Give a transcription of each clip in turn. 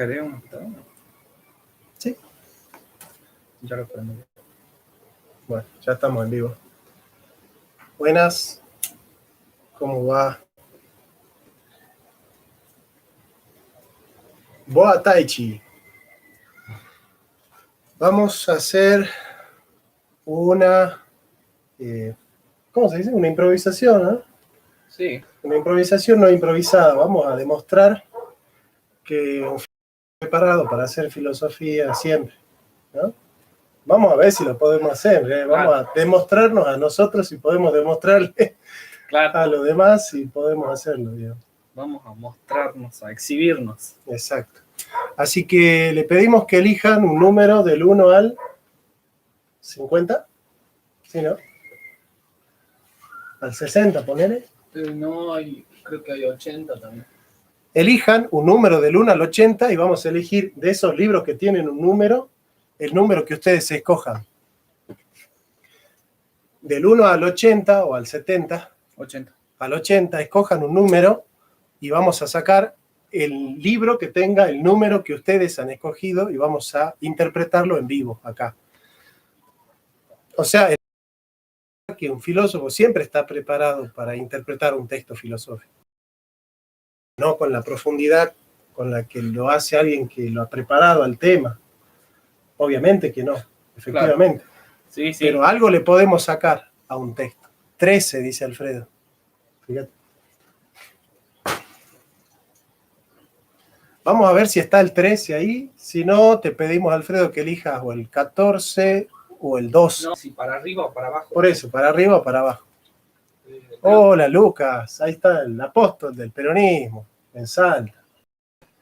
Queremos. Sí. Ya lo prendí. Bueno, ya estamos en vivo. Buenas. ¿Cómo va? Boa Taichi. Vamos a hacer una... ¿cómo se dice? Una improvisación, ¿no? Sí. Una improvisación no improvisada. Vamos a demostrar que un preparado para hacer filosofía siempre, ¿no? Vamos a ver si lo podemos hacer, ¿eh? Vamos a demostrarnos a nosotros si podemos demostrarle a los demás si podemos hacerlo, digamos. Vamos a mostrarnos, a exhibirnos. Exacto. Así que le pedimos que elijan un número del 1 al 50. ¿Sí, no? Al 60, ponele. No, creo que hay 80 también. Elijan un número del 1 al 80 y vamos a elegir de esos libros que tienen un número, el número que ustedes escojan. Del 1 al 80 o al 70, 80. Al 80, escojan un número y vamos a sacar el libro que tenga el número que ustedes han escogido y vamos a interpretarlo en vivo acá. O sea, que un filósofo siempre está preparado para interpretar un texto filosófico. No con la profundidad con la que lo hace alguien que lo ha preparado al tema. Obviamente que no, efectivamente. Claro. Sí. Pero algo le podemos sacar a un texto. 13, dice Alfredo. Fíjate. Vamos a ver si está el 13 ahí. Si no, te pedimos, Alfredo, que elijas o el 14 o el 2. No, si para arriba o para abajo. Por eso, para arriba o para abajo. Hola, Lucas. Ahí está el apóstol del peronismo, en Salta.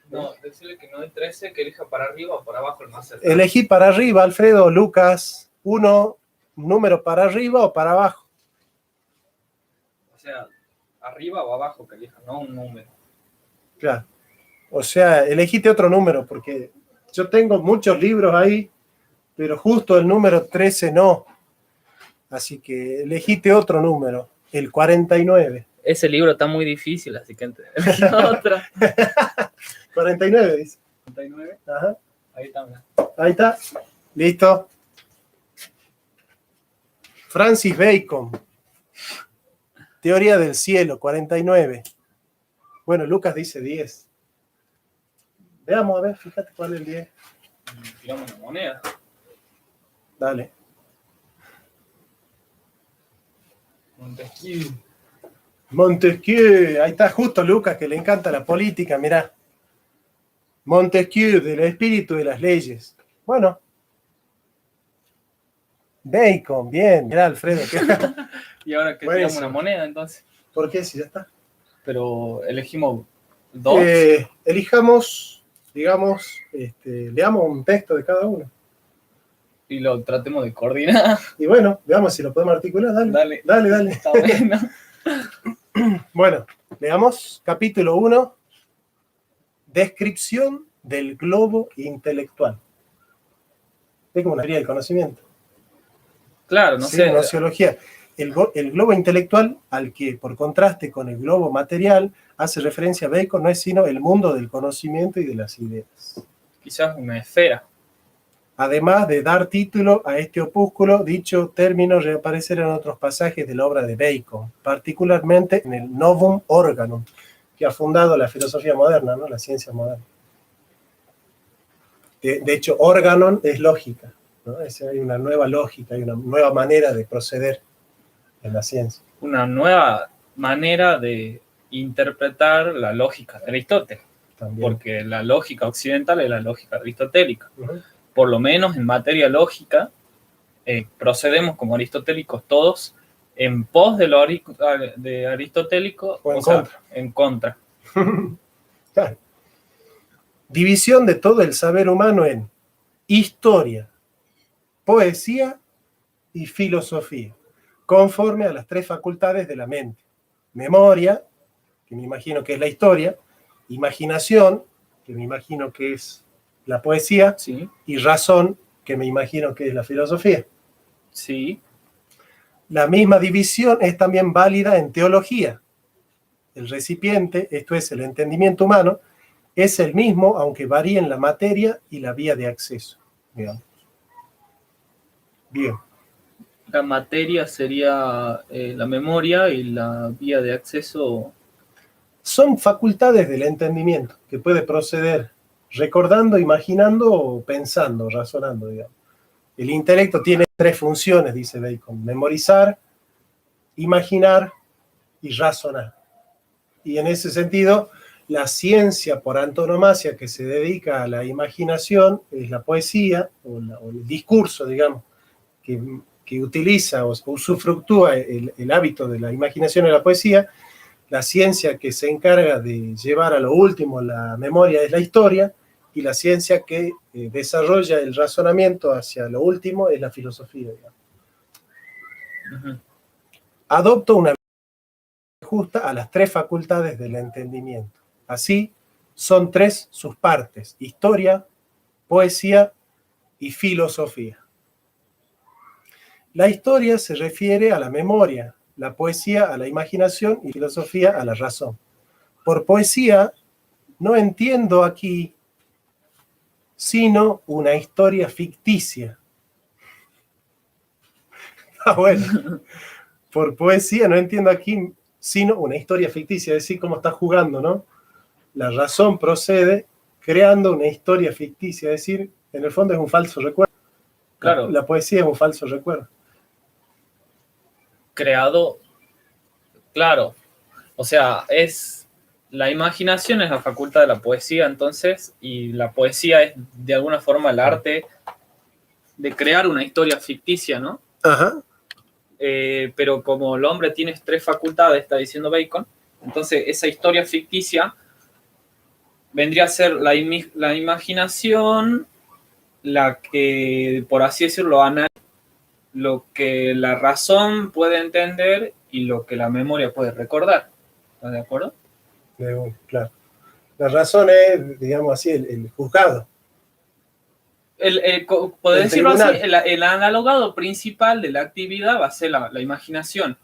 No, decirle que no hay 13, que elija para arriba o para abajo el más cercano. Elegí para arriba, Alfredo, Lucas. Un número para arriba o para abajo. O sea, arriba o abajo que elija, no un número. Claro. O sea, elegiste otro número, porque yo tengo muchos libros ahí, pero justo el número 13 no. Así que elegiste otro número, el 49. Ese libro está muy difícil, así que elegí otra. 49, dice. 49. Ajá. Ahí está, mira. Ahí está. Listo. Francis Bacon. Teoría del cielo, 49. Bueno, Lucas dice 10. Veamos, a ver, fíjate cuál es el 10. Tiramos una moneda. Dale. Montesquieu. Ahí está justo Lucas, que le encanta la política, mirá. Montesquieu, del espíritu de las leyes. Bueno. Bacon, bien. Mirá, Alfredo. Y ahora que tiramos una moneda, entonces. ¿Por qué? Si ya está. Pero elegimos 2. Elijamos, digamos, leamos un texto de cada uno. Y lo tratemos de coordinar. Y bueno, veamos si lo podemos articular. Dale. Está bueno. Bueno, leamos capítulo 1. Descripción del globo intelectual. Es como una teoría del conocimiento. Claro, no sí, sé. Nociología. El globo intelectual, al que por contraste con el globo material hace referencia a Bacon, no es sino el mundo del conocimiento y de las ideas. Quizás una esfera. Además de dar título a este opúsculo, dicho término reaparecerá en otros pasajes de la obra de Bacon, particularmente en el Novum Organum, que ha fundado la filosofía moderna, ¿no? La ciencia moderna. De hecho, organon es lógica, ¿no? Hay una nueva lógica, hay una nueva manera de proceder en la ciencia. Una nueva manera de interpretar la lógica de Aristóteles. También. Porque la lógica occidental es la lógica aristotélica. Uh-huh. Por lo menos en materia lógica, procedemos como aristotélicos todos en pos de aristotélico o en contra. Sea, en contra. Claro. División de todo el saber humano en historia, poesía y filosofía, conforme a las 3 facultades de la mente. Memoria, que me imagino que es la historia, imaginación, que me imagino que es la poesía, sí. Y razón, que me imagino que es la filosofía. Sí. La misma división es también válida en teología. El recipiente, esto es el entendimiento humano, es el mismo, aunque varíen la materia y la vía de acceso, digamos. Bien. La materia sería la memoria y la vía de acceso. Son facultades del entendimiento que puede proceder recordando, imaginando o pensando, razonando, digamos. El intelecto tiene 3 funciones, dice Bacon: memorizar, imaginar y razonar. Y en ese sentido, la ciencia por antonomasia que se dedica a la imaginación es la poesía, o el discurso, digamos, que utiliza o usufructúa el hábito de la imaginación en la poesía. La ciencia que se encarga de llevar a lo último la memoria es la historia, y la ciencia que desarrolla el razonamiento hacia lo último es la filosofía, digamos. Adopta una justa a las 3 facultades del entendimiento. Así, son 3 sus partes: historia, poesía y filosofía. La historia se refiere a la memoria, la poesía a la imaginación y la filosofía a la razón. Por poesía, no entiendo aquí sino una historia ficticia. Bueno, por poesía no entiendo aquí sino una historia ficticia, es decir, cómo está jugando, ¿no? La razón procede creando una historia ficticia, es decir, en el fondo es un falso recuerdo. Claro. La poesía es un falso recuerdo. Creado, claro. O sea, la imaginación es la facultad de la poesía, entonces, y la poesía es de alguna forma el arte de crear una historia ficticia, ¿no? Ajá. Pero como el hombre tiene 3 facultades, está diciendo Bacon, entonces esa historia ficticia vendría a ser la imaginación, la que, por así decirlo, analiza lo que la razón puede entender y lo que la memoria puede recordar. ¿Estás de acuerdo? Claro. La razón es, digamos así, el juzgado. Poder decirlo así, el analogado principal de la actividad va a ser la imaginación.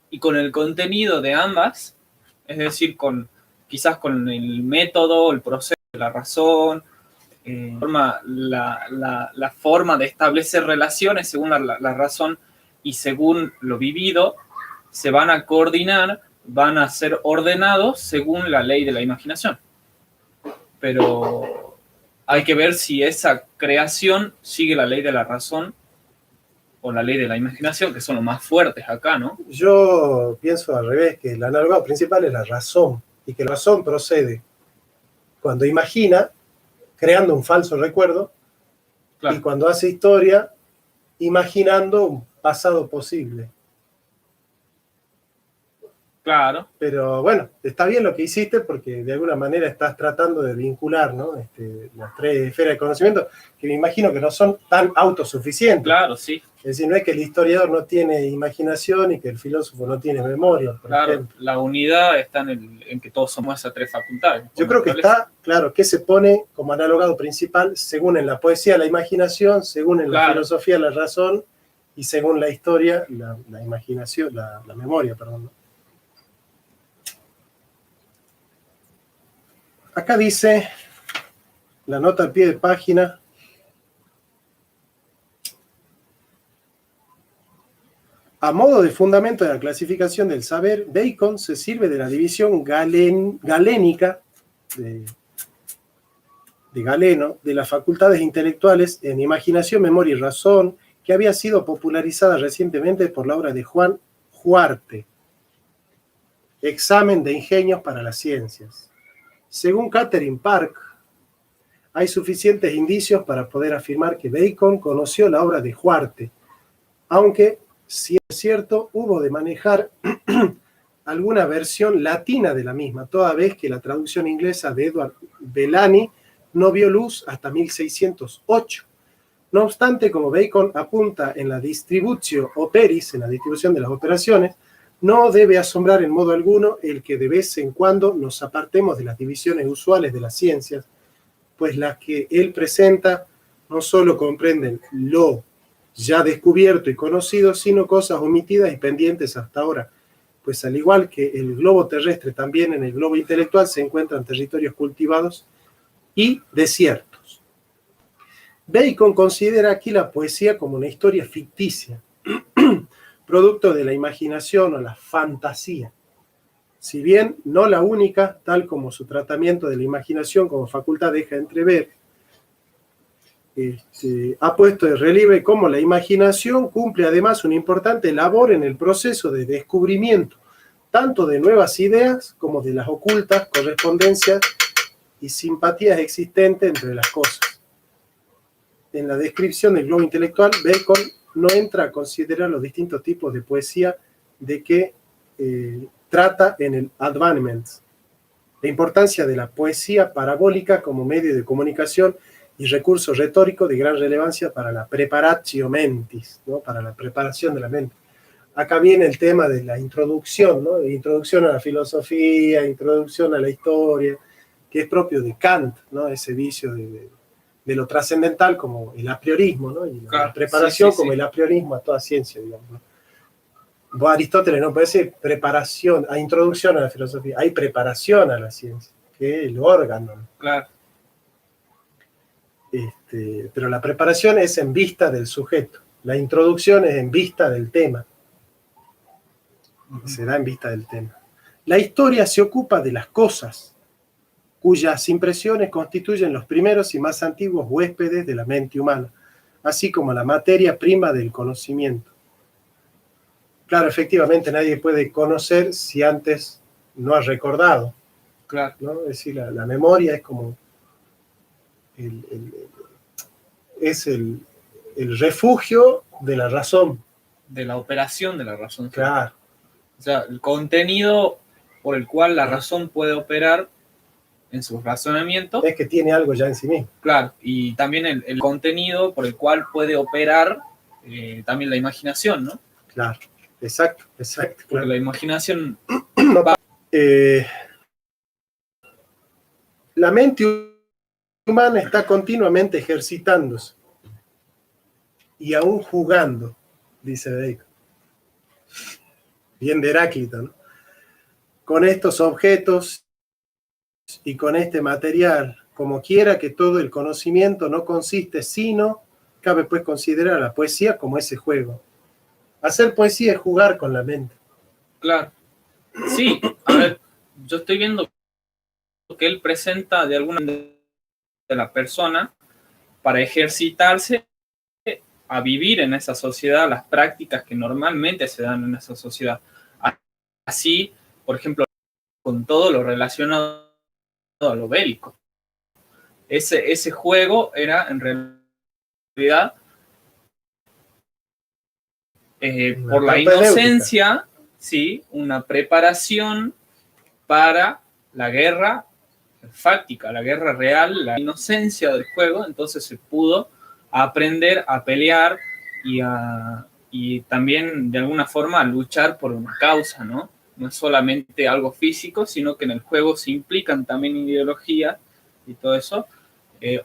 Y con el contenido de ambas, es decir, quizás con el método, el proceso, la razón, la forma de establecer relaciones según la razón y según lo vivido, se van a coordinar, van a ser ordenados según la ley de la imaginación. Pero hay que ver si esa creación sigue la ley de la razón o la ley de la imaginación, que son los más fuertes acá, ¿no? Yo pienso al revés, que el analogado principal es la razón, y que la razón procede cuando imagina, creando un falso recuerdo, claro, y cuando hace historia, imaginando un pasado posible. Claro. Pero bueno, está bien lo que hiciste, porque de alguna manera estás tratando de vincular, ¿no? Las 3 esferas de conocimiento, que me imagino que no son tan autosuficientes. Claro, sí. Es decir, no es que el historiador no tiene imaginación y que el filósofo no tiene memoria, por ejemplo. La unidad está en que todos somos esas 3 facultades. Yo creo que está, claro, que se pone como analogado principal según en la poesía la imaginación, según en la filosofía la razón, y según la historia la imaginación, la memoria, perdón. Acá dice, la nota al pie de página: a modo de fundamento de la clasificación del saber, Bacon se sirve de la división galénica de Galeno de las facultades intelectuales en imaginación, memoria y razón, que había sido popularizada recientemente por la obra de Juan Huarte, Examen de ingenios para las ciencias. Según Catherine Park, hay suficientes indicios para poder afirmar que Bacon conoció la obra de Huarte, aunque, si es cierto, hubo de manejar alguna versión latina de la misma, toda vez que la traducción inglesa de Edward Bellany no vio luz hasta 1608. No obstante, como Bacon apunta en la distributio operis, en la distribución de las operaciones, no debe asombrar en modo alguno el que de vez en cuando nos apartemos de las divisiones usuales de las ciencias, pues las que él presenta no solo comprenden lo ya descubierto y conocido, sino cosas omitidas y pendientes hasta ahora, pues al igual que el globo terrestre, también en el globo intelectual se encuentran territorios cultivados y desiertos. Bacon considera aquí la poesía como una historia ficticia, producto de la imaginación o la fantasía. Si bien no la única, tal como su tratamiento de la imaginación como facultad deja entrever, ha puesto de relieve cómo la imaginación cumple además una importante labor en el proceso de descubrimiento, tanto de nuevas ideas como de las ocultas correspondencias y simpatías existentes entre las cosas. En la descripción del globo intelectual, Bacon no entra a considerar los distintos tipos de poesía de que trata en el Advancements. La importancia de la poesía parabólica como medio de comunicación y recurso retórico de gran relevancia para la preparatio mentis, ¿no? Para la preparación de la mente. Acá viene el tema de la introducción, ¿no? Introducción a la filosofía, introducción a la historia, que es propio de Kant, ¿no? Ese vicio de lo trascendental como el apriorismo, ¿no? Y la preparación como el apriorismo a toda ciencia, digamos, ¿no? Vos, Aristóteles no puede decir preparación, hay introducción a la filosofía, hay preparación a la ciencia, que es el órgano, ¿no? Claro. Pero la preparación es en vista del sujeto, la introducción es en vista del tema, se da en vista del tema. La historia se ocupa de las cosas, cuyas impresiones constituyen los primeros y más antiguos huéspedes de la mente humana, así como la materia prima del conocimiento. Claro, efectivamente nadie puede conocer si antes no ha recordado. Claro. ¿No? Es decir, la memoria es como el refugio de la razón. De la operación de la razón. Claro. O sea, el contenido por el cual la razón puede operar en sus razonamientos. Es que tiene algo ya en sí mismo. Claro, y también el contenido por el cual puede operar también la imaginación, ¿no? Claro, exacto. Porque Claro. la imaginación... La mente humana está continuamente ejercitándose y aún jugando, dice Bacon. Bien de Heráclito, ¿no? Con estos objetos y con este material, como quiera que todo el conocimiento no consiste sino, cabe pues considerar la poesía como ese juego. Hacer poesía es jugar con la mente. Claro. Sí, a ver, yo estoy viendo que él presenta de alguna manera de la persona para ejercitarse a vivir en esa sociedad, las prácticas que normalmente se dan en esa sociedad. Así, por ejemplo, con todo lo relacionado a lo bélico. Ese juego era en realidad por la inocencia, sí, una preparación para la guerra fáctica, la guerra real, la inocencia del juego. Entonces se pudo aprender a pelear y también de alguna forma a luchar por una causa, ¿no? No es solamente algo físico, sino que en el juego se implican también ideologías y todo eso.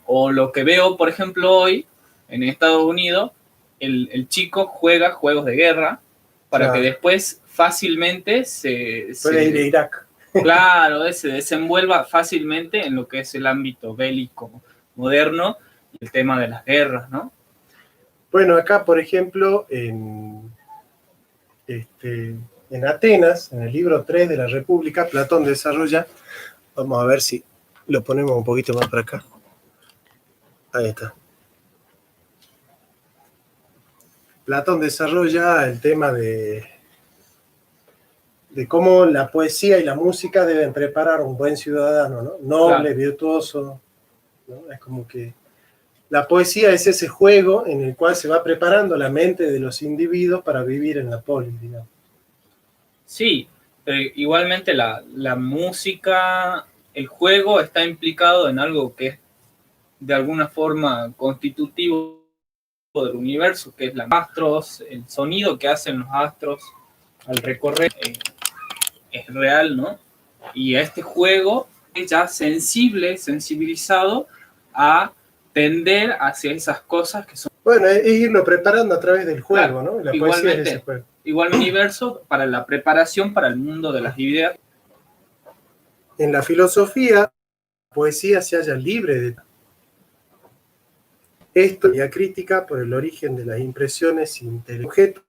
O lo que veo, por ejemplo, hoy en Estados Unidos, el chico juega juegos de guerra para que después fácilmente puede ir a Irak. Claro, se desenvuelva fácilmente en lo que es el ámbito bélico moderno y el tema de las guerras, ¿no? Bueno, acá, por ejemplo, en Atenas, en el libro 3 de la República, Platón desarrolla, vamos a ver si lo ponemos un poquito más para acá. Ahí está. Platón desarrolla el tema de cómo la poesía y la música deben preparar a un buen ciudadano, ¿no? Noble, claro, virtuoso, ¿no? Es como que la poesía es ese juego en el cual se va preparando la mente de los individuos para vivir en la polis, digamos. Sí, pero igualmente la música, el juego está implicado en algo que es de alguna forma constitutivo del universo, que es los astros, el sonido que hacen los astros al recorrer es real, ¿no? Y este juego es ya sensibilizado a tender hacia esas cosas que son... Bueno, es irlo preparando a través del juego, claro, ¿no? La poesía es ese juego. igual universo para la preparación para el mundo de las ideas. En la filosofía, la poesía se halla libre de esto, y crítica por el origen de las impresiones intelectuales.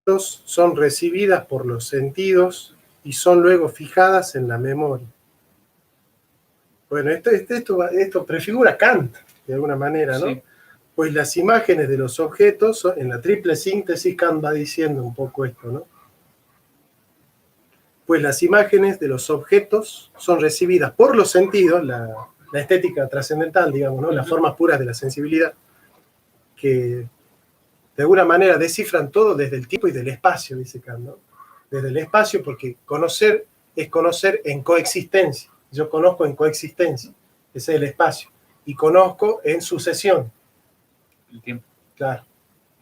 Objetos son recibidas por los sentidos y son luego fijadas en la memoria. Bueno, esto prefigura Kant, de alguna manera, ¿no? Sí. Pues las imágenes de los objetos, en la triple síntesis, Kant va diciendo un poco esto, ¿no? Pues las imágenes de los objetos son recibidas por los sentidos, la estética trascendental, digamos, ¿no? Las formas puras de la sensibilidad, que de alguna manera descifran todo desde el tiempo y del espacio, dice Kant, ¿no? Desde el espacio, porque conocer es conocer en coexistencia. Yo conozco en coexistencia, ese es el espacio, y conozco en sucesión. El tiempo. Claro.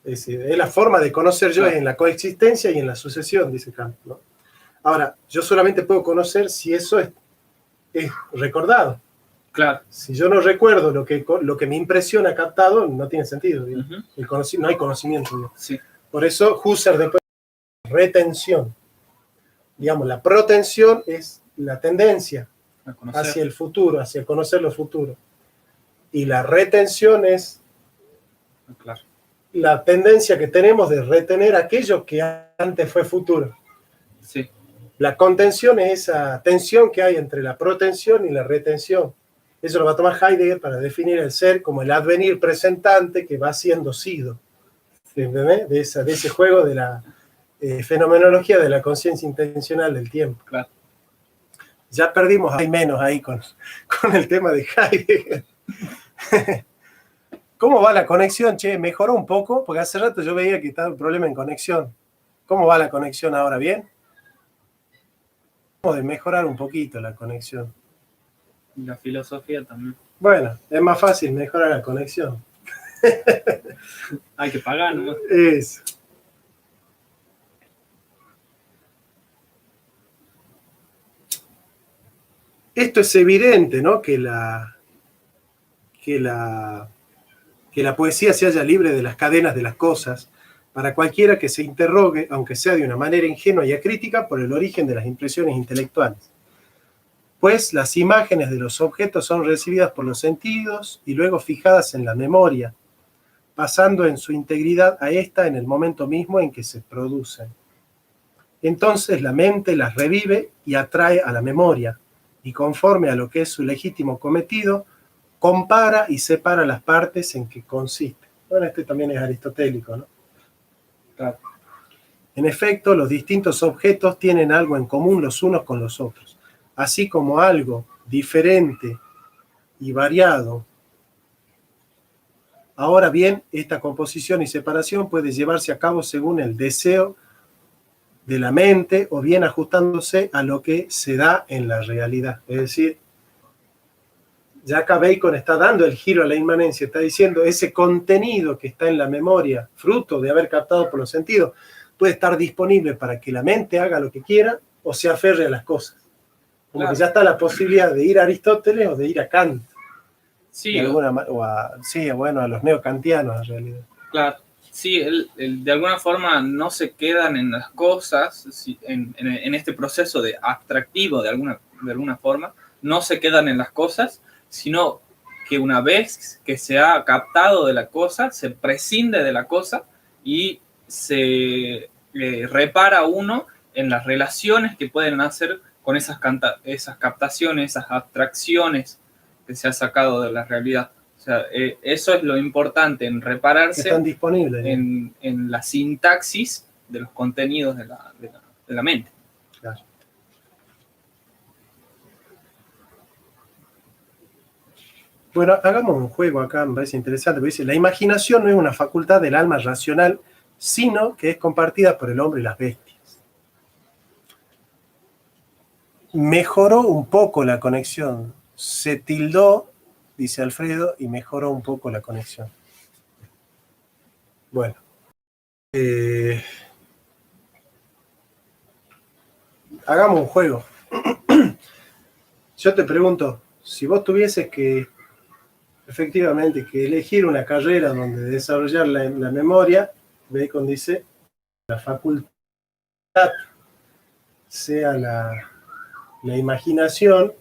Es la forma de conocer yo, claro, es en la coexistencia y en la sucesión, dice Kant, ¿no? Ahora, yo solamente puedo conocer si eso es recordado. Claro. Si yo no recuerdo lo que mi impresión ha captado, no tiene sentido. No hay conocimiento. Sí. Por eso Husserl después retención. Digamos, la protensión es la tendencia hacia el futuro, hacia conocer lo futuro. Y la retención es claro, la tendencia que tenemos de retener aquello que antes fue futuro. Sí. La contención es esa tensión que hay entre la protensión y la retención. Eso lo va a tomar Heidegger para definir el ser como el advenir presentante que va siendo sido. ¿Entendés? De ese juego de la fenomenología de la conciencia intencional del tiempo. Claro. Ya perdimos, hay menos ahí con el tema de Heidegger. ¿Cómo va la conexión, che? ¿Mejoró un poco? Porque hace rato yo veía que estaba un problema en conexión. ¿Cómo va la conexión ahora? ¿Bien? Vamos de mejorar un poquito la conexión. Y la filosofía también. Bueno, es más fácil mejorar la conexión. Hay que pagar, ¿no? Eso. Esto es evidente, ¿no? Que la poesía se halla libre de las cadenas de las cosas, para cualquiera que se interrogue, aunque sea de una manera ingenua y acrítica, por el origen de las impresiones intelectuales. Pues las imágenes de los objetos son recibidas por los sentidos y luego fijadas en la memoria, pasando en su integridad a esta en el momento mismo en que se producen. Entonces la mente las revive y atrae a la memoria, y conforme a lo que es su legítimo cometido, compara y separa las partes en que consiste. Bueno, este también es aristotélico, ¿no? Claro. En efecto, los distintos objetos tienen algo en común los unos con los otros, así como algo diferente y variado. Ahora bien, esta composición y separación puede llevarse a cabo según el deseo de la mente o bien ajustándose a lo que se da en la realidad. Es decir, ya acá Bacon está dando el giro a la inmanencia, está diciendo ese contenido que está en la memoria, fruto de haber captado por los sentidos, puede estar disponible para que la mente haga lo que quiera o se aferre a las cosas. Como claro, que ya está la posibilidad de ir a Aristóteles o de ir a Kant. Sí, de alguna, a los neocantianos en realidad. Claro, sí, de alguna forma no se quedan en las cosas, en este proceso de abstractivo de alguna forma, no se quedan en las cosas, sino que una vez que se ha captado de la cosa, se prescinde de la cosa y se repara uno en las relaciones que pueden hacer con esas captaciones, esas abstracciones que se ha sacado de la realidad. O sea, eso es lo importante, en repararse están disponibles, ¿no? en la sintaxis de los contenidos de la mente. Claro. Bueno, hagamos un juego acá, me parece interesante, porque dice, la imaginación no es una facultad del alma racional, sino que es compartida por el hombre y las bestias. Mejoró un poco la conexión, se tildó, dice Alfredo, y mejoró un poco la conexión. Bueno. Hagamos un juego. Yo te pregunto, si vos tuvieses que, efectivamente, que elegir una carrera donde desarrollar la memoria, Bacon dice, facultad sea la imaginación,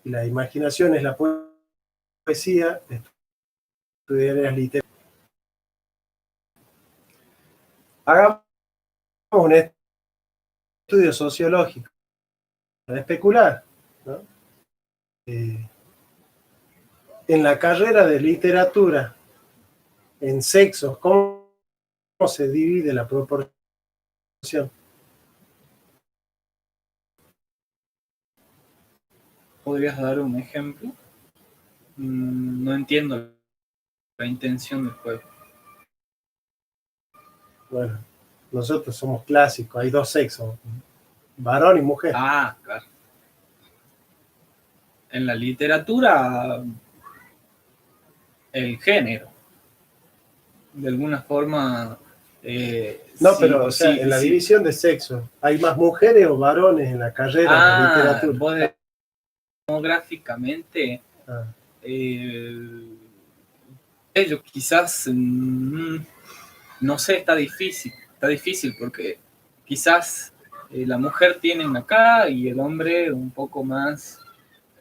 y la imaginación es la poesía, estudiarías literatura. Hagamos un estudio sociológico, para especular, ¿no? En la carrera de literatura, en sexos, ¿cómo se divide la proporción? ¿Podrías dar un ejemplo? No entiendo la intención del juego. Bueno, nosotros somos clásicos, hay dos sexos, varón y mujer. Ah, claro. En la literatura, el género. De alguna forma... No, pero o sea, en la división de sexo, ¿hay más mujeres o varones en la carrera de literatura? Vos demográficamente, ellos quizás, no sé, está difícil porque quizás la mujer tiene una acá y el hombre un poco más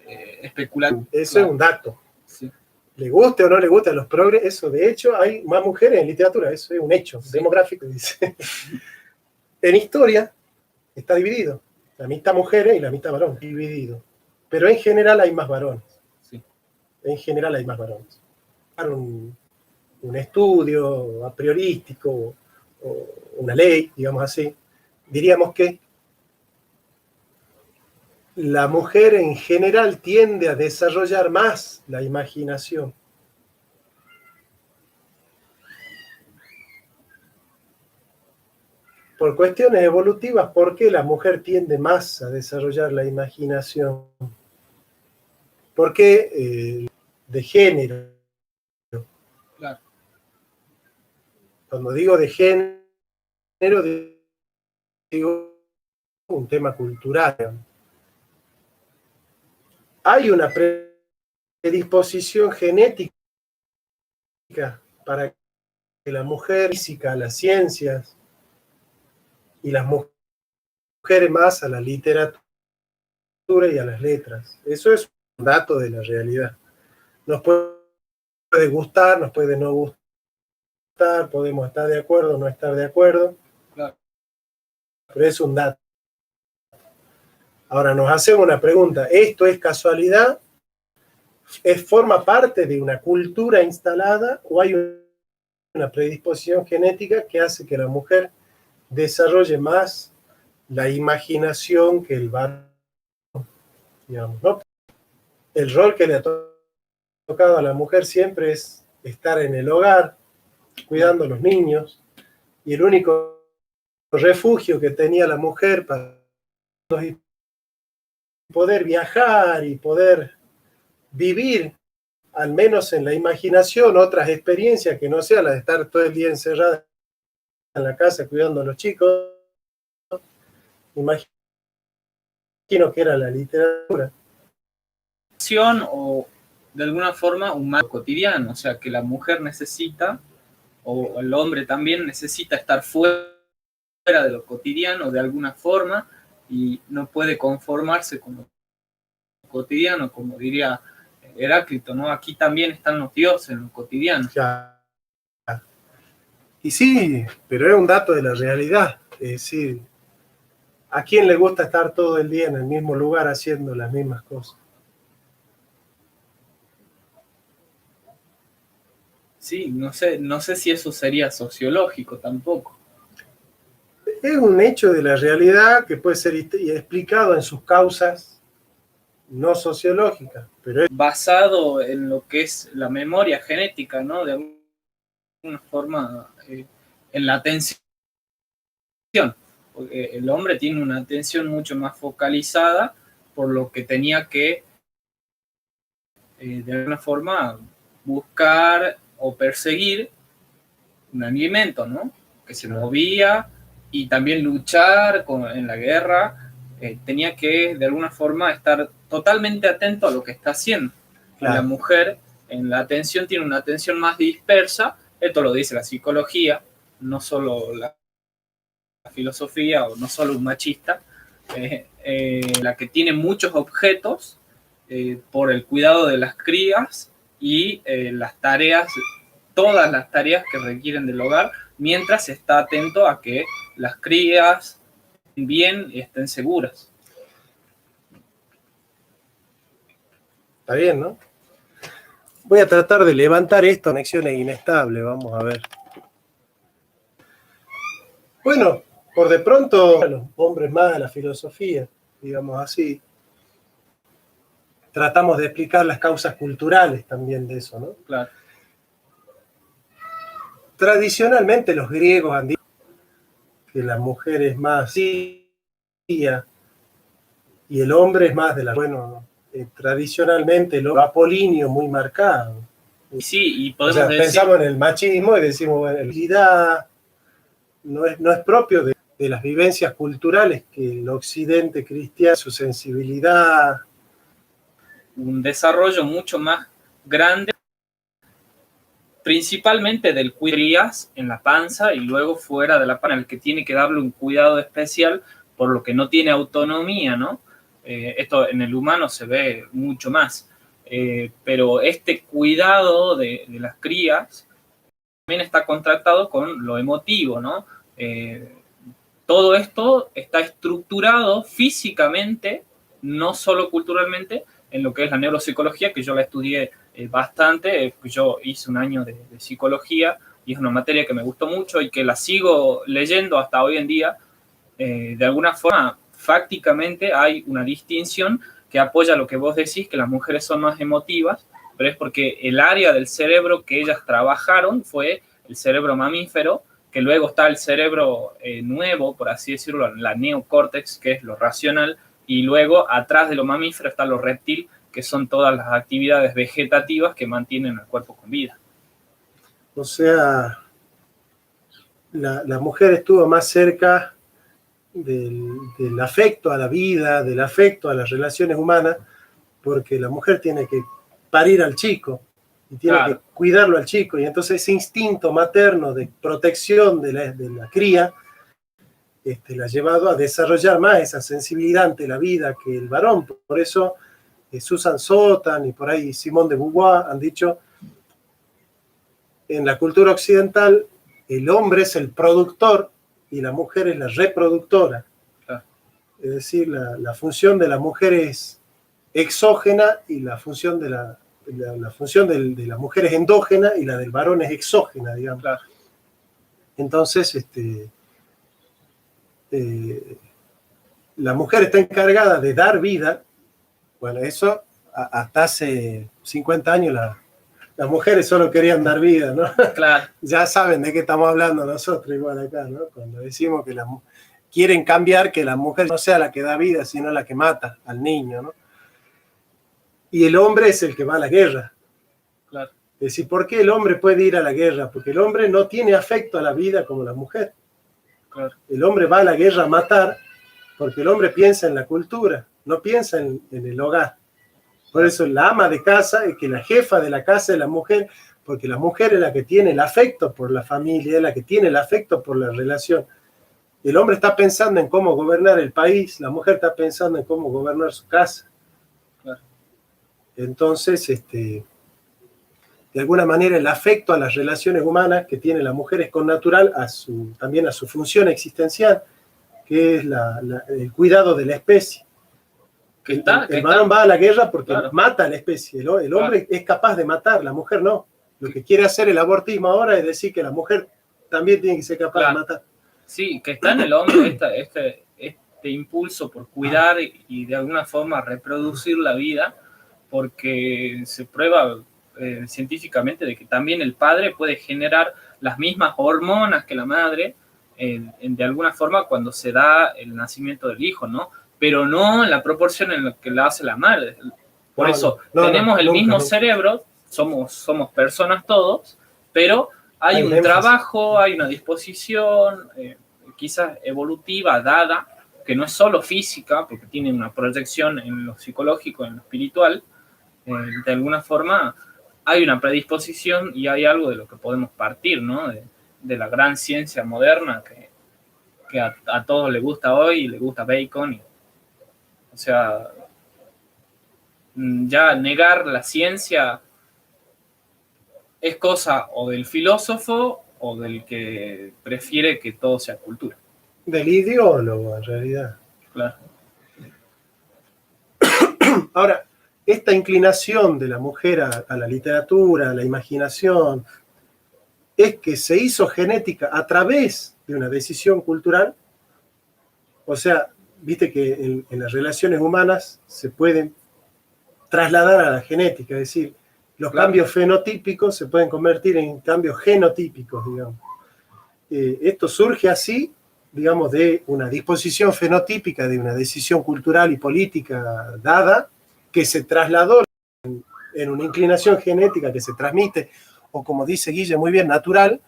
especulativo. Eso claro. Es un dato. Sí. Le guste o no le guste a los progres, eso de hecho hay más mujeres en literatura, eso es un hecho demográfico, dice. En historia está dividido, la mitad mujeres y la mitad varones, dividido. Pero en general hay más varones. Sí. En general hay más varones. Un estudio a priorístico o una ley, digamos así, diríamos que la mujer en general tiende a desarrollar más la imaginación. Por cuestiones evolutivas, ¿por qué la mujer tiende más a desarrollar la imaginación? Porque de género. Claro. Cuando digo de género, digo un tema cultural. Hay una predisposición genética para que la mujer física, las ciencias, y las mujeres más a la literatura y a las letras. Eso es un dato de la realidad. Nos puede gustar, nos puede no gustar, podemos estar de acuerdo o no estar de acuerdo, Claro. Pero es un dato. Ahora nos hacemos una pregunta, ¿esto es casualidad? ¿Forma parte de una cultura instalada o hay una predisposición genética que hace que la mujer desarrolle más la imaginación que el varón? Digamos, ¿no? El rol que le ha tocado a la mujer siempre es estar en el hogar, cuidando a los niños, y el único refugio que tenía la mujer para poder viajar y poder vivir, al menos en la imaginación, otras experiencias que no sea la de estar todo el día encerrada en la casa cuidando a los chicos. Imagino que era la literatura. O de alguna forma un mal cotidiano, o sea que la mujer necesita, o el hombre también necesita estar fuera de lo cotidiano de alguna forma y no puede conformarse con lo cotidiano, como diría Heráclito, ¿no? Aquí también están los dioses en lo cotidiano. Ya. Y sí, pero es un dato de la realidad, es decir, ¿a quién le gusta estar todo el día en el mismo lugar haciendo las mismas cosas? Sí, no sé si eso sería sociológico tampoco. Es un hecho de la realidad que puede ser explicado en sus causas no sociológicas, pero es basado en lo que es la memoria genética, ¿no? De alguna forma, en la atención. Porque el hombre tiene una atención mucho más focalizada, por lo que tenía que, de alguna forma, buscar o perseguir un alimento, ¿no? Que se movía y también luchar en la guerra. Tenía que, de alguna forma, estar totalmente atento a lo que está haciendo. Claro. La mujer, en la atención, tiene una atención más dispersa. Esto lo dice la psicología, no solo la filosofía, o no solo un machista, la que tiene muchos objetos por el cuidado de las crías y las tareas, todas las tareas que requieren del hogar, mientras está atento a que las crías estén bien y estén seguras. Está bien, ¿no? Voy a tratar de levantar esto, conexiones inestables, vamos a ver. Bueno, por de pronto, los hombres más de la filosofía, digamos así, tratamos de explicar las causas culturales también de eso, ¿no? Claro. Tradicionalmente los griegos han dicho que la mujer es más y el hombre es más de la... Bueno, tradicionalmente lo apolíneo muy marcado. Sí, y podemos decir... Pensamos en el machismo y decimos, bueno, la habilidad no es propio de las vivencias culturales que el occidente cristiano, su sensibilidad... Un desarrollo mucho más grande, principalmente del cuidado en la panza y luego fuera de la panza, el que tiene que darle un cuidado especial por lo que no tiene autonomía, ¿no? Esto en el humano se ve mucho más, pero este cuidado de las crías también está contrastado con lo emotivo, ¿no? Todo esto está estructurado físicamente, no solo culturalmente, en lo que es la neuropsicología, que yo la estudié bastante. Yo hice un año de psicología y es una materia que me gustó mucho y que la sigo leyendo hasta hoy en día. De alguna forma, fácticamente hay una distinción que apoya lo que vos decís, que las mujeres son más emotivas, pero es porque el área del cerebro que ellas trabajaron fue el cerebro mamífero, que luego está el cerebro nuevo, por así decirlo, la neocórtex, que es lo racional, y luego atrás de lo mamífero está lo reptil, que son todas las actividades vegetativas que mantienen al cuerpo con vida. O sea, la mujer estuvo más cerca del afecto a la vida, del afecto a las relaciones humanas, porque la mujer tiene que parir al chico y tiene que cuidarlo al chico, y entonces ese instinto materno de protección de la cría la ha llevado a desarrollar más esa sensibilidad ante la vida que el varón. Por eso Susan Sontag y por ahí Simone de Beauvoir han dicho, en la cultura occidental el hombre es el productor y la mujer es la reproductora. Es decir, la función de la mujer es exógena y la función de la mujer es endógena y la del varón es exógena, digamos. Claro. Entonces, la mujer está encargada de dar vida. Bueno, eso hasta hace 50 años las mujeres solo querían dar vida, ¿no? Claro. Ya saben de qué estamos hablando nosotros igual acá, ¿no? Cuando decimos que quieren cambiar que la mujer no sea la que da vida, sino la que mata al niño, ¿no? Y el hombre es el que va a la guerra. Claro. Es decir, ¿por qué el hombre puede ir a la guerra? Porque el hombre no tiene afecto a la vida como la mujer. Claro. El hombre va a la guerra a matar porque el hombre piensa en la cultura, no piensa en el hogar. Por eso la ama de casa es que la jefa de la casa es la mujer, porque la mujer es la que tiene el afecto por la familia, es la que tiene el afecto por la relación. El hombre está pensando en cómo gobernar el país, la mujer está pensando en cómo gobernar su casa. Claro. Entonces, de alguna manera el afecto a las relaciones humanas que tiene la mujer es connatural también a su función existencial, que es el cuidado de la especie. El varón va a la guerra porque mata a la especie. El hombre es capaz de matar, la mujer no. Lo que quiere hacer el abortismo ahora es decir que la mujer también tiene que ser capaz de matar. Sí, que está en el hombre este impulso por cuidar y de alguna forma reproducir la vida, porque se prueba científicamente de que también el padre puede generar las mismas hormonas que la madre de alguna forma cuando se da el nacimiento del hijo, ¿no? Pero no en la proporción en la que la hace la madre. Por eso tenemos el mismo cerebro, somos personas todos, pero hay un trabajo, hay una disposición, quizás evolutiva, dada, que no es solo física, porque tiene una proyección en lo psicológico, en lo espiritual. De alguna forma hay una predisposición y hay algo de lo que podemos partir, ¿no? De la gran ciencia moderna que a todos les gusta hoy y les gusta Bacon. O sea, ya negar la ciencia es cosa o del filósofo o del que prefiere que todo sea cultura. Del ideólogo, en realidad. Claro. Ahora, esta inclinación de la mujer a la literatura, a la imaginación, es que se hizo genética a través de una decisión cultural. O sea, viste que en las relaciones humanas se pueden trasladar a la genética, es decir, los cambios fenotípicos se pueden convertir en cambios genotípicos, digamos. Esto surge así, digamos, de una disposición fenotípica, de una decisión cultural y política dada, que se trasladó en una inclinación genética que se transmite, o como dice Guille muy bien, natural,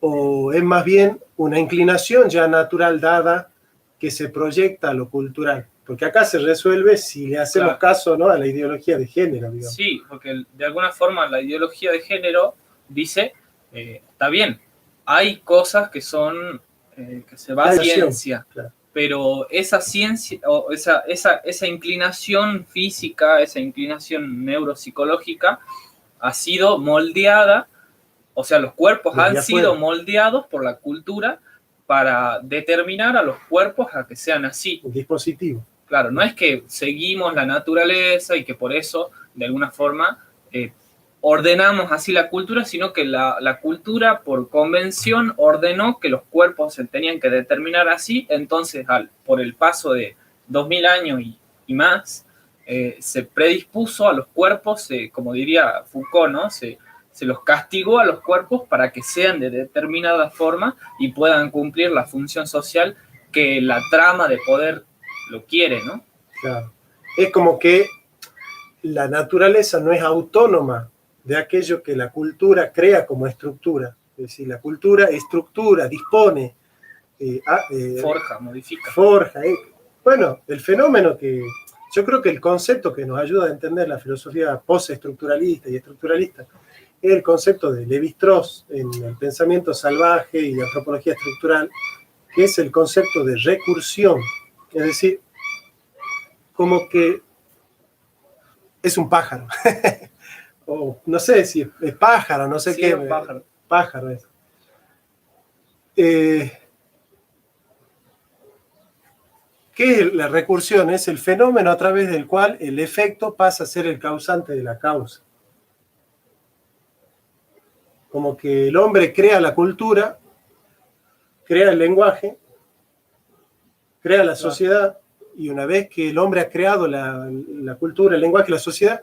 o es más bien una inclinación ya natural dada que se proyecta a lo cultural. Porque acá se resuelve si le hacemos caso, ¿no?, a la ideología de género, digamos. Sí, porque de alguna forma la ideología de género dice, está bien, hay cosas que son, que se va a ciencia, claro, pero esa ciencia, o esa inclinación física, esa inclinación neuropsicológica, ha sido moldeada, o sea, los cuerpos han sido moldeados por la cultura para determinar a los cuerpos a que sean así. Un dispositivo. Claro, no es que seguimos la naturaleza y que por eso, de alguna forma, ordenamos así la cultura, sino que la cultura, por convención, ordenó que los cuerpos se tenían que determinar así. Entonces, por el paso de 2000 años y más, se predispuso a los cuerpos, como diría Foucault, ¿no? Se los castigó a los cuerpos para que sean de determinada forma y puedan cumplir la función social que la trama de poder lo quiere, ¿no? Claro. Es como que la naturaleza no es autónoma de aquello que la cultura crea como estructura. Es decir, la cultura estructura, dispone, forja, modifica. Forja. Bueno, el fenómeno que... Yo creo que el concepto que nos ayuda a entender la filosofía postestructuralista y estructuralista es el concepto de Lévi-Strauss en el pensamiento salvaje y la antropología estructural, que es el concepto de recursión. Es decir, como que es un pájaro. O no sé si es pájaro, no sé qué. Pájaro. Pájaro es. ¿Qué es la recursión? Es el fenómeno a través del cual el efecto pasa a ser el causante de la causa. Como que el hombre crea la cultura, crea el lenguaje, crea la sociedad, y una vez que el hombre ha creado la cultura, el lenguaje, la sociedad,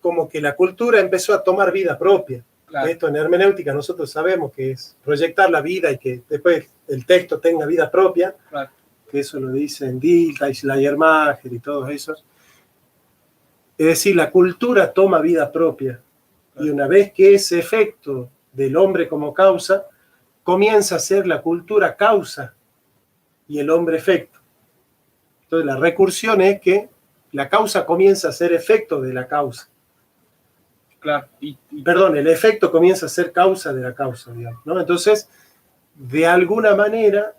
como que la cultura empezó a tomar vida propia. Claro. Esto en hermenéutica nosotros sabemos que es proyectar la vida y que después el texto tenga vida propia, claro, que eso lo dicen Dilthey, Schleiermacher y todos esos. Es decir, la cultura toma vida propia, claro, y una vez que ese efecto del hombre como causa, comienza a ser la cultura causa y el hombre efecto. Entonces la recursión es que la causa comienza a ser efecto de la causa. Claro. Perdón, el efecto comienza a ser causa de la causa, digamos, ¿no? Entonces, de alguna manera,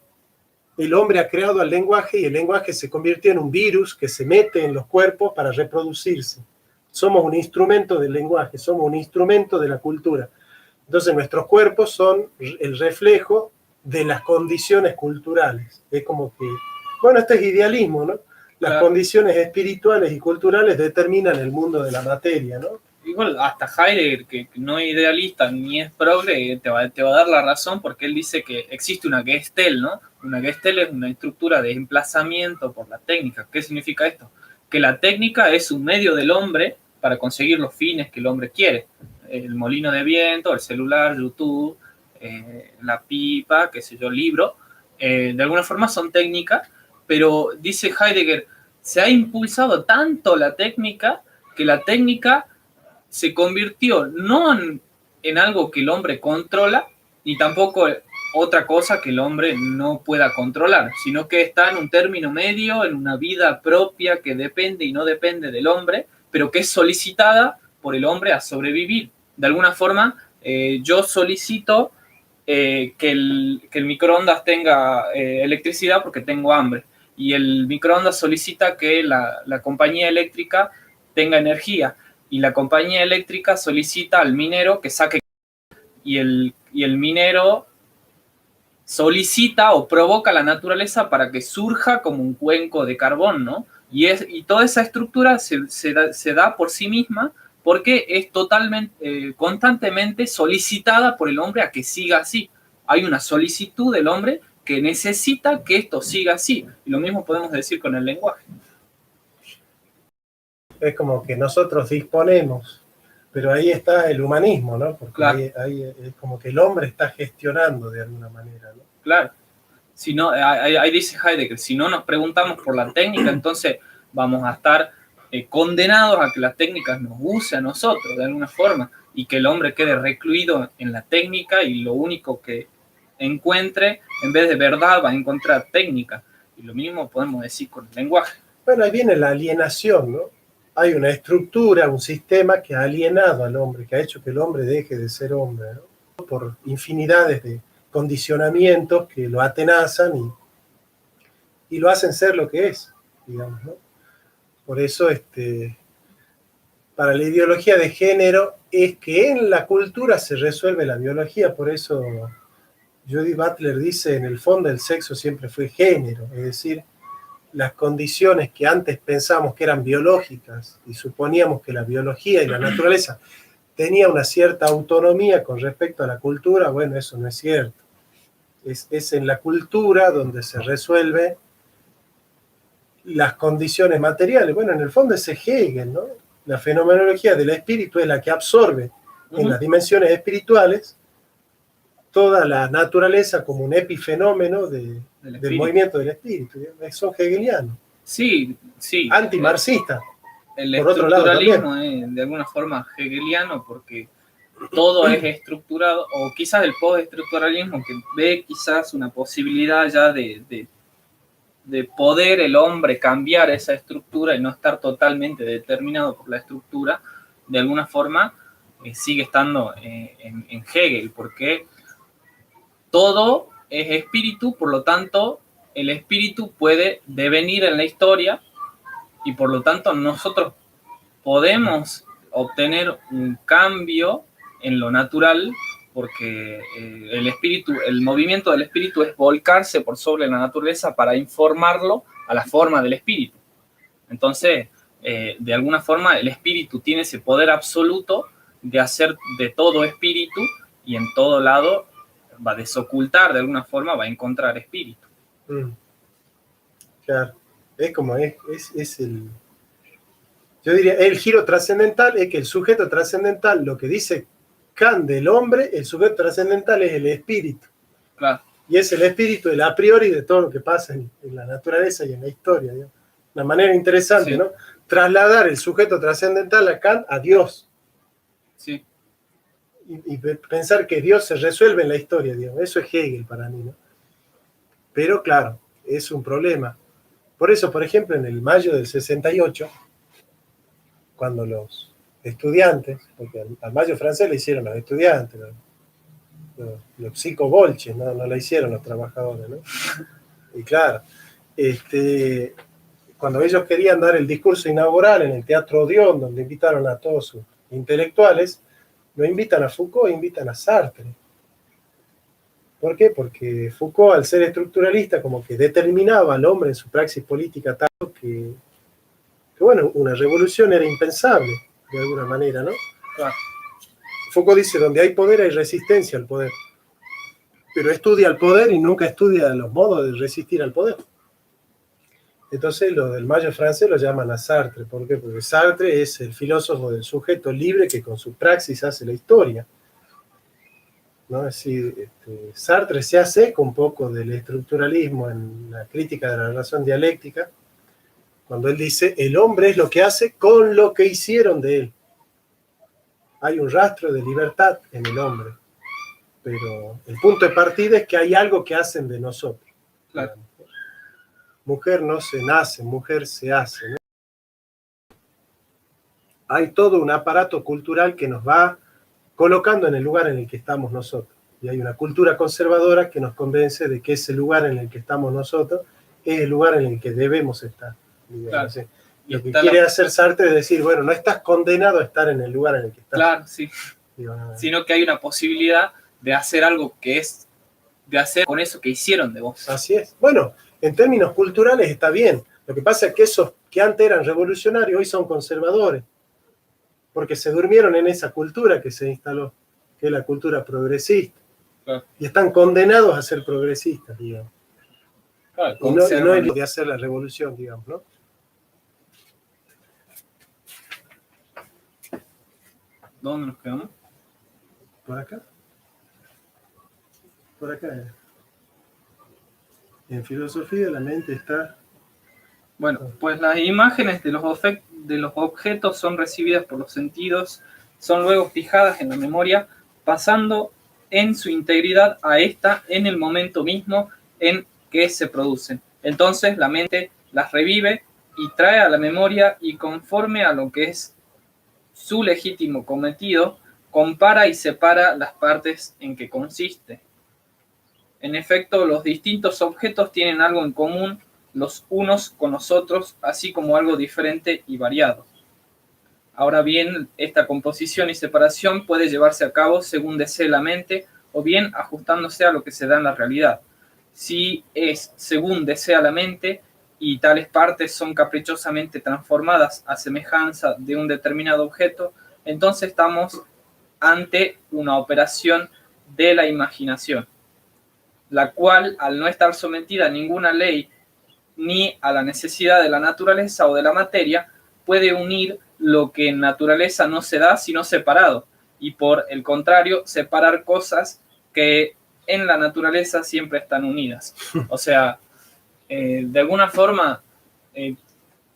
el hombre ha creado el lenguaje y el lenguaje se convirtió en un virus que se mete en los cuerpos para reproducirse. Somos un instrumento del lenguaje, somos un instrumento de la cultura. Entonces, nuestros cuerpos son el reflejo de las condiciones culturales. Es como que, bueno, este es idealismo, ¿no? Las condiciones espirituales y culturales determinan el mundo de la materia, ¿no? Igual hasta Heidegger, que no es idealista ni es progre, te va a dar la razón, porque él dice que existe una Gestell, ¿no? Una Gestell es una estructura de emplazamiento por la técnica. ¿Qué significa esto? Que la técnica es un medio del hombre para conseguir los fines que el hombre quiere. El molino de viento, el celular, YouTube, la pipa, qué sé yo, libro. De alguna forma son técnicas, pero dice Heidegger, se ha impulsado tanto la técnica que la técnica se convirtió no en algo que el hombre controla, ni tampoco otra cosa que el hombre no pueda controlar, sino que está en un término medio, en una vida propia que depende y no depende del hombre, pero que es solicitada por el hombre a sobrevivir. De alguna forma, yo solicito que el microondas tenga electricidad porque tengo hambre. Y el microondas solicita que la compañía eléctrica tenga energía. Y la compañía eléctrica solicita al minero que saque. Y el minero solicita o provoca a la naturaleza para que surja como un cuenco de carbón, ¿no? Y toda esa estructura se da por sí misma porque es totalmente, constantemente solicitada por el hombre a que siga así. Hay una solicitud del hombre que necesita que esto siga así. Y lo mismo podemos decir con el lenguaje. Es como que nosotros disponemos, pero ahí está el humanismo, ¿no? Porque claro. ahí es como que el hombre está gestionando de alguna manera, ¿no? Claro. Si no, ahí dice Heidegger, si no nos preguntamos por la técnica, entonces vamos a estar condenados a que las técnicas nos use a nosotros de alguna forma y que el hombre quede recluido en la técnica y lo único que encuentre, en vez de verdad, va a encontrar técnica. Y lo mismo podemos decir con el lenguaje. Bueno, ahí viene la alienación, ¿no? Hay una estructura, un sistema que ha alienado al hombre, que ha hecho que el hombre deje de ser hombre, ¿no? Por infinidades de condicionamientos que lo atenazan y lo hacen ser lo que es, digamos, ¿no? Por eso, para la ideología de género es que en la cultura se resuelve la biología, por eso Judith Butler dice, en el fondo el sexo siempre fue género, es decir, las condiciones que antes pensamos que eran biológicas y suponíamos que la biología y la naturaleza tenía una cierta autonomía con respecto a la cultura, bueno, eso no es cierto. Es en la cultura donde se resuelve las condiciones materiales. Bueno, en el fondo ese Hegel, ¿no? La fenomenología del espíritu es la que absorbe en las dimensiones espirituales toda la naturaleza como un epifenómeno del movimiento del espíritu. Son hegelianos. Sí, sí. Antimarxistas. El estructuralismo es de alguna forma hegeliano porque todo es estructurado, o quizás el postestructuralismo que ve quizás una posibilidad ya de poder el hombre cambiar esa estructura y no estar totalmente determinado por la estructura, de alguna forma sigue estando en Hegel, porque todo es espíritu, por lo tanto, el espíritu puede devenir en la historia y por lo tanto nosotros podemos obtener un cambio en lo natural porque el espíritu, el movimiento del espíritu es volcarse por sobre la naturaleza para informarlo a la forma del espíritu. Entonces, de alguna forma, el espíritu tiene ese poder absoluto de hacer de todo espíritu y en todo lado va a desocultar de alguna forma, va a encontrar espíritu. Claro, es como es el... Yo diría, el giro trascendental es que el sujeto trascendental, lo que dice Kant del hombre, el sujeto trascendental es el espíritu. Claro. Y es el espíritu, el a priori de todo lo que pasa en la naturaleza y en la historia. ¿No? Una manera interesante, sí. ¿No? Trasladar el sujeto trascendental a Kant a Dios. Sí. Y pensar que Dios se resuelve en la historia, digamos. Eso es Hegel para mí, ¿no? Pero claro, es un problema. Por eso, por ejemplo, en el mayo del 68, cuando los estudiantes, porque al mayo francés le hicieron los estudiantes, los psicobolches, no la hicieron los trabajadores, ¿no? Y claro, cuando ellos querían dar el discurso inaugural en el Teatro Odeón, donde invitaron a todos sus intelectuales, no invitan a Foucault, invitan a Sartre. ¿Por qué? Porque Foucault, al ser estructuralista, como que determinaba al hombre en su praxis política tanto que bueno, una revolución era impensable, de alguna manera, ¿no? Claro. Foucault dice, donde hay poder hay resistencia al poder. Pero estudia el poder y nunca estudia los modos de resistir al poder. Entonces, los del mayo francés lo llaman a Sartre. ¿Por qué? Porque Sartre es el filósofo del sujeto libre que con su praxis hace la historia. ¿No? Es decir, Sartre se hace con un poco del estructuralismo en la crítica de la relación dialéctica, cuando él dice, el hombre es lo que hace con lo que hicieron de él. Hay un rastro de libertad en el hombre, pero el punto de partida es que hay algo que hacen de nosotros. Claro. Mujer no se nace, mujer se hace, ¿no? Hay todo un aparato cultural que nos va colocando en el lugar en el que estamos nosotros. Y hay una cultura conservadora que nos convence de que ese lugar en el que estamos nosotros es el lugar en el que debemos estar. Claro. ¿Sí? Lo que quiere hacer Sartre es decir, bueno, no estás condenado a estar en el lugar en el que estás. Claro, sí. Sino que hay una posibilidad de hacer algo de hacer con eso que hicieron de vos. Así es. Bueno, en términos culturales está bien. Lo que pasa es que esos que antes eran revolucionarios hoy son conservadores, porque se durmieron en esa cultura que se instaló, que es la cultura progresista. Claro. Y están condenados a ser progresistas, digamos. Claro, y no es de hacer la revolución, digamos, ¿no? ¿Dónde nos quedamos? ¿Por acá? Por acá. En filosofía la mente está... Bueno, pues las imágenes de los objetos son recibidas por los sentidos, son luego fijadas en la memoria, pasando en su integridad a esta en el momento mismo en que se producen. Entonces la mente las revive y trae a la memoria y conforme a lo que es su legítimo cometido, compara y separa las partes en que consiste. En efecto, los distintos objetos tienen algo en común los unos con los otros, así como algo diferente y variado. Ahora bien, esta composición y separación puede llevarse a cabo según desee la mente o bien ajustándose a lo que se da en la realidad. Si es según desea la mente y tales partes son caprichosamente transformadas a semejanza de un determinado objeto, entonces estamos ante una operación de la imaginación, la cual, al no estar sometida a ninguna ley ni a la necesidad de la naturaleza o de la materia, puede unir lo que en naturaleza no se da sino separado, y por el contrario, separar cosas que en la naturaleza siempre están unidas. O sea, de alguna forma,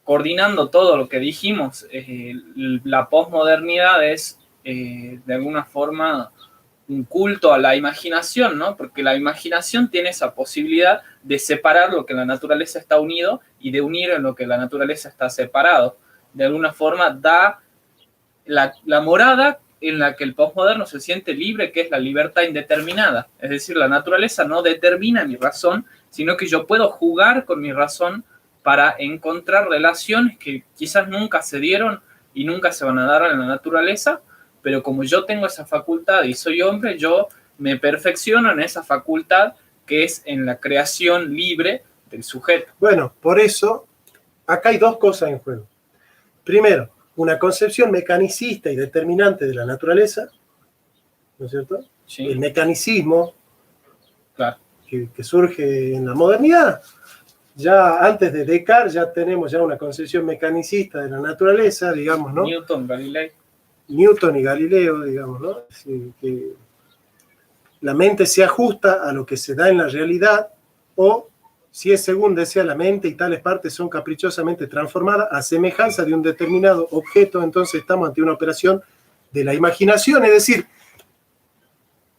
coordinando todo lo que dijimos, la posmodernidad es de alguna forma un culto a la imaginación, ¿no? Porque la imaginación tiene esa posibilidad de separar lo que en la naturaleza está unido y de unir en lo que en la naturaleza está separado. De alguna forma da la morada en la que el posmoderno se siente libre, que es la libertad indeterminada. Es decir, la naturaleza no determina mi razón, sino que yo puedo jugar con mi razón para encontrar relaciones que quizás nunca se dieron y nunca se van a dar en la naturaleza, pero como yo tengo esa facultad y soy hombre, yo me perfecciono en esa facultad que es en la creación libre del sujeto. Bueno, por eso, acá hay dos cosas en juego. Primero, una concepción mecanicista y determinante de la naturaleza, ¿no es cierto? Sí. El mecanicismo, claro, que surge en la modernidad. Ya antes de Descartes ya tenemos ya una concepción mecanicista de la naturaleza, digamos, ¿no? Newton y Galileo, digamos, ¿no? Sí, que la mente se ajusta a lo que se da en la realidad, o si es según desea la mente y tales partes son caprichosamente transformadas a semejanza de un determinado objeto, entonces estamos ante una operación de la imaginación, es decir,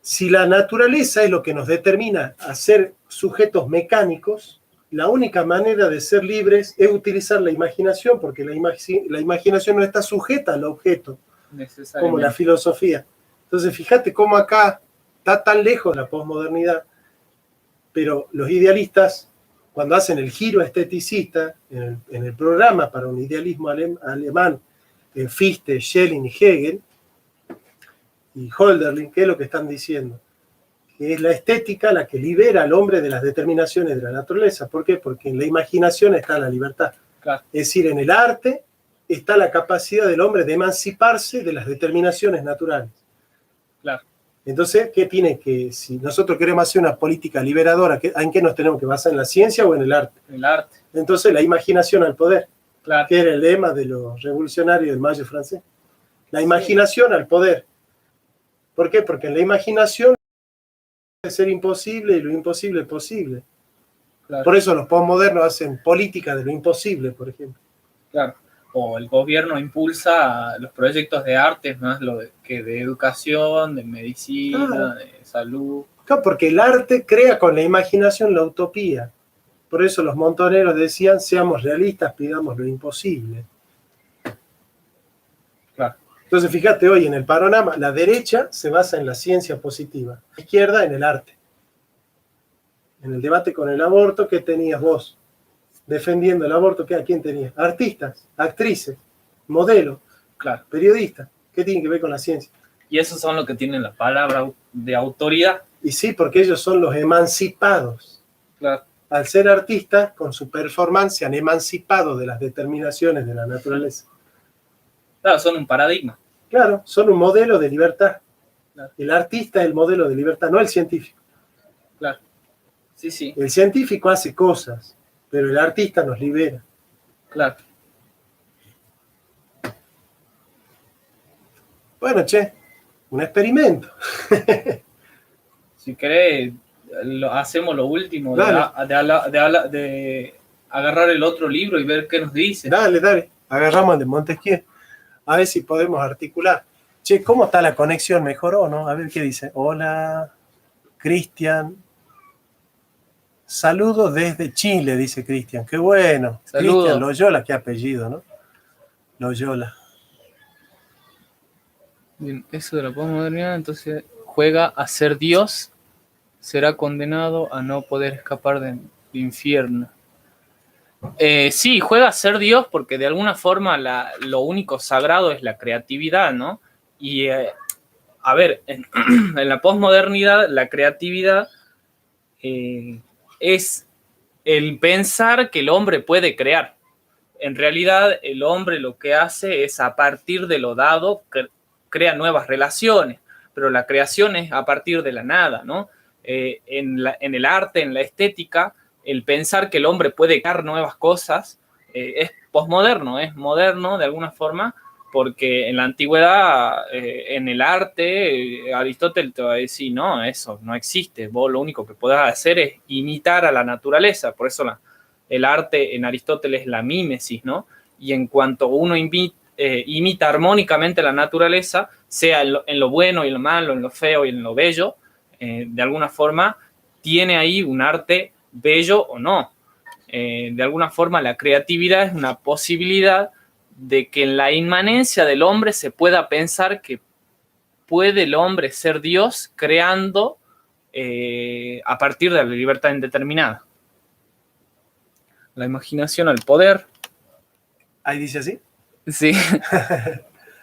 si la naturaleza es lo que nos determina a ser sujetos mecánicos, la única manera de ser libres es utilizar la imaginación, porque la imaginación no está sujeta al objeto, como la filosofía. Entonces, fíjate cómo acá está tan lejos la posmodernidad, pero los idealistas, cuando hacen el giro esteticista en el programa para un idealismo alemán, Fichte, Schelling y Hegel, y Hölderlin, ¿qué es lo que están diciendo? Que es la estética la que libera al hombre de las determinaciones de la naturaleza. ¿Por qué? Porque en la imaginación está la libertad. Claro. Es decir, en el arte está la capacidad del hombre de emanciparse de las determinaciones naturales. Claro. Entonces, ¿qué tiene que, si nosotros queremos hacer una política liberadora, ¿en qué nos tenemos que basar? ¿En la ciencia o en el arte? En el arte. Entonces, la imaginación al poder, claro, que era el lema de los revolucionarios del Mayo francés. La imaginación al poder. ¿Por qué? Porque en la imaginación puede ser imposible y lo imposible es posible. Claro. Por eso los postmodernos hacen política de lo imposible, por ejemplo. Claro. O el gobierno impulsa los proyectos de arte más que de educación, de medicina, claro, de salud. Claro, porque el arte crea con la imaginación la utopía. Por eso los montoneros decían, seamos realistas, pidamos lo imposible. Claro. Entonces, fíjate, hoy en el panorama, la derecha se basa en la ciencia positiva, la izquierda en el arte. En el debate con el aborto, ¿qué tenías vos? Defendiendo el aborto, ¿a quién tenías? Artistas, actrices, modelos, Claro. periodistas. ¿Qué tienen que ver con la ciencia? Y esos son los que tienen la palabra de autoridad. Y sí, porque ellos son los emancipados. Claro. Al ser artistas, con su performance, se han emancipado de las determinaciones de la naturaleza. Claro, son un paradigma. Claro, son un modelo de libertad. Claro. El artista es el modelo de libertad, no el científico. Claro. Sí, sí. El científico hace cosas, pero el artista nos libera. Claro. Bueno, che, un experimento. Si querés, hacemos lo último de agarrar el otro libro y ver qué nos dice. Dale. Agarramos el de Montesquieu. A ver si podemos articular. Che, ¿cómo está la conexión? ¿Mejoró o no? A ver qué dice. Hola, Cristian. Saludos desde Chile, dice Cristian. Qué bueno. Cristian Loyola, qué apellido, ¿no? Loyola. Bien, eso de la posmodernidad, entonces juega a ser Dios, será condenado a no poder escapar del infierno. Sí, juega a ser Dios porque de alguna forma lo único sagrado es la creatividad, ¿no? Y, a ver, en la posmodernidad, la creatividad es el pensar que el hombre puede crear. En realidad, el hombre lo que hace es, a partir de lo dado, crea nuevas relaciones, pero la creación es a partir de la nada, ¿no? En el arte, en la estética, el pensar que el hombre puede crear nuevas cosas es posmoderno, es moderno de alguna forma, porque en la antigüedad, en el arte, Aristóteles te va a decir, no, eso no existe, vos lo único que podés hacer es imitar a la naturaleza, por eso el arte en Aristóteles es la mímesis, ¿no? Y en cuanto uno imita armónicamente la naturaleza, sea en lo bueno y en lo malo, en lo feo y en lo bello, de alguna forma tiene ahí un arte bello o no. De alguna forma la creatividad es una posibilidad de que en la inmanencia del hombre se pueda pensar que puede el hombre ser Dios creando a partir de la libertad indeterminada. La imaginación al poder. Ahí dice así. Sí.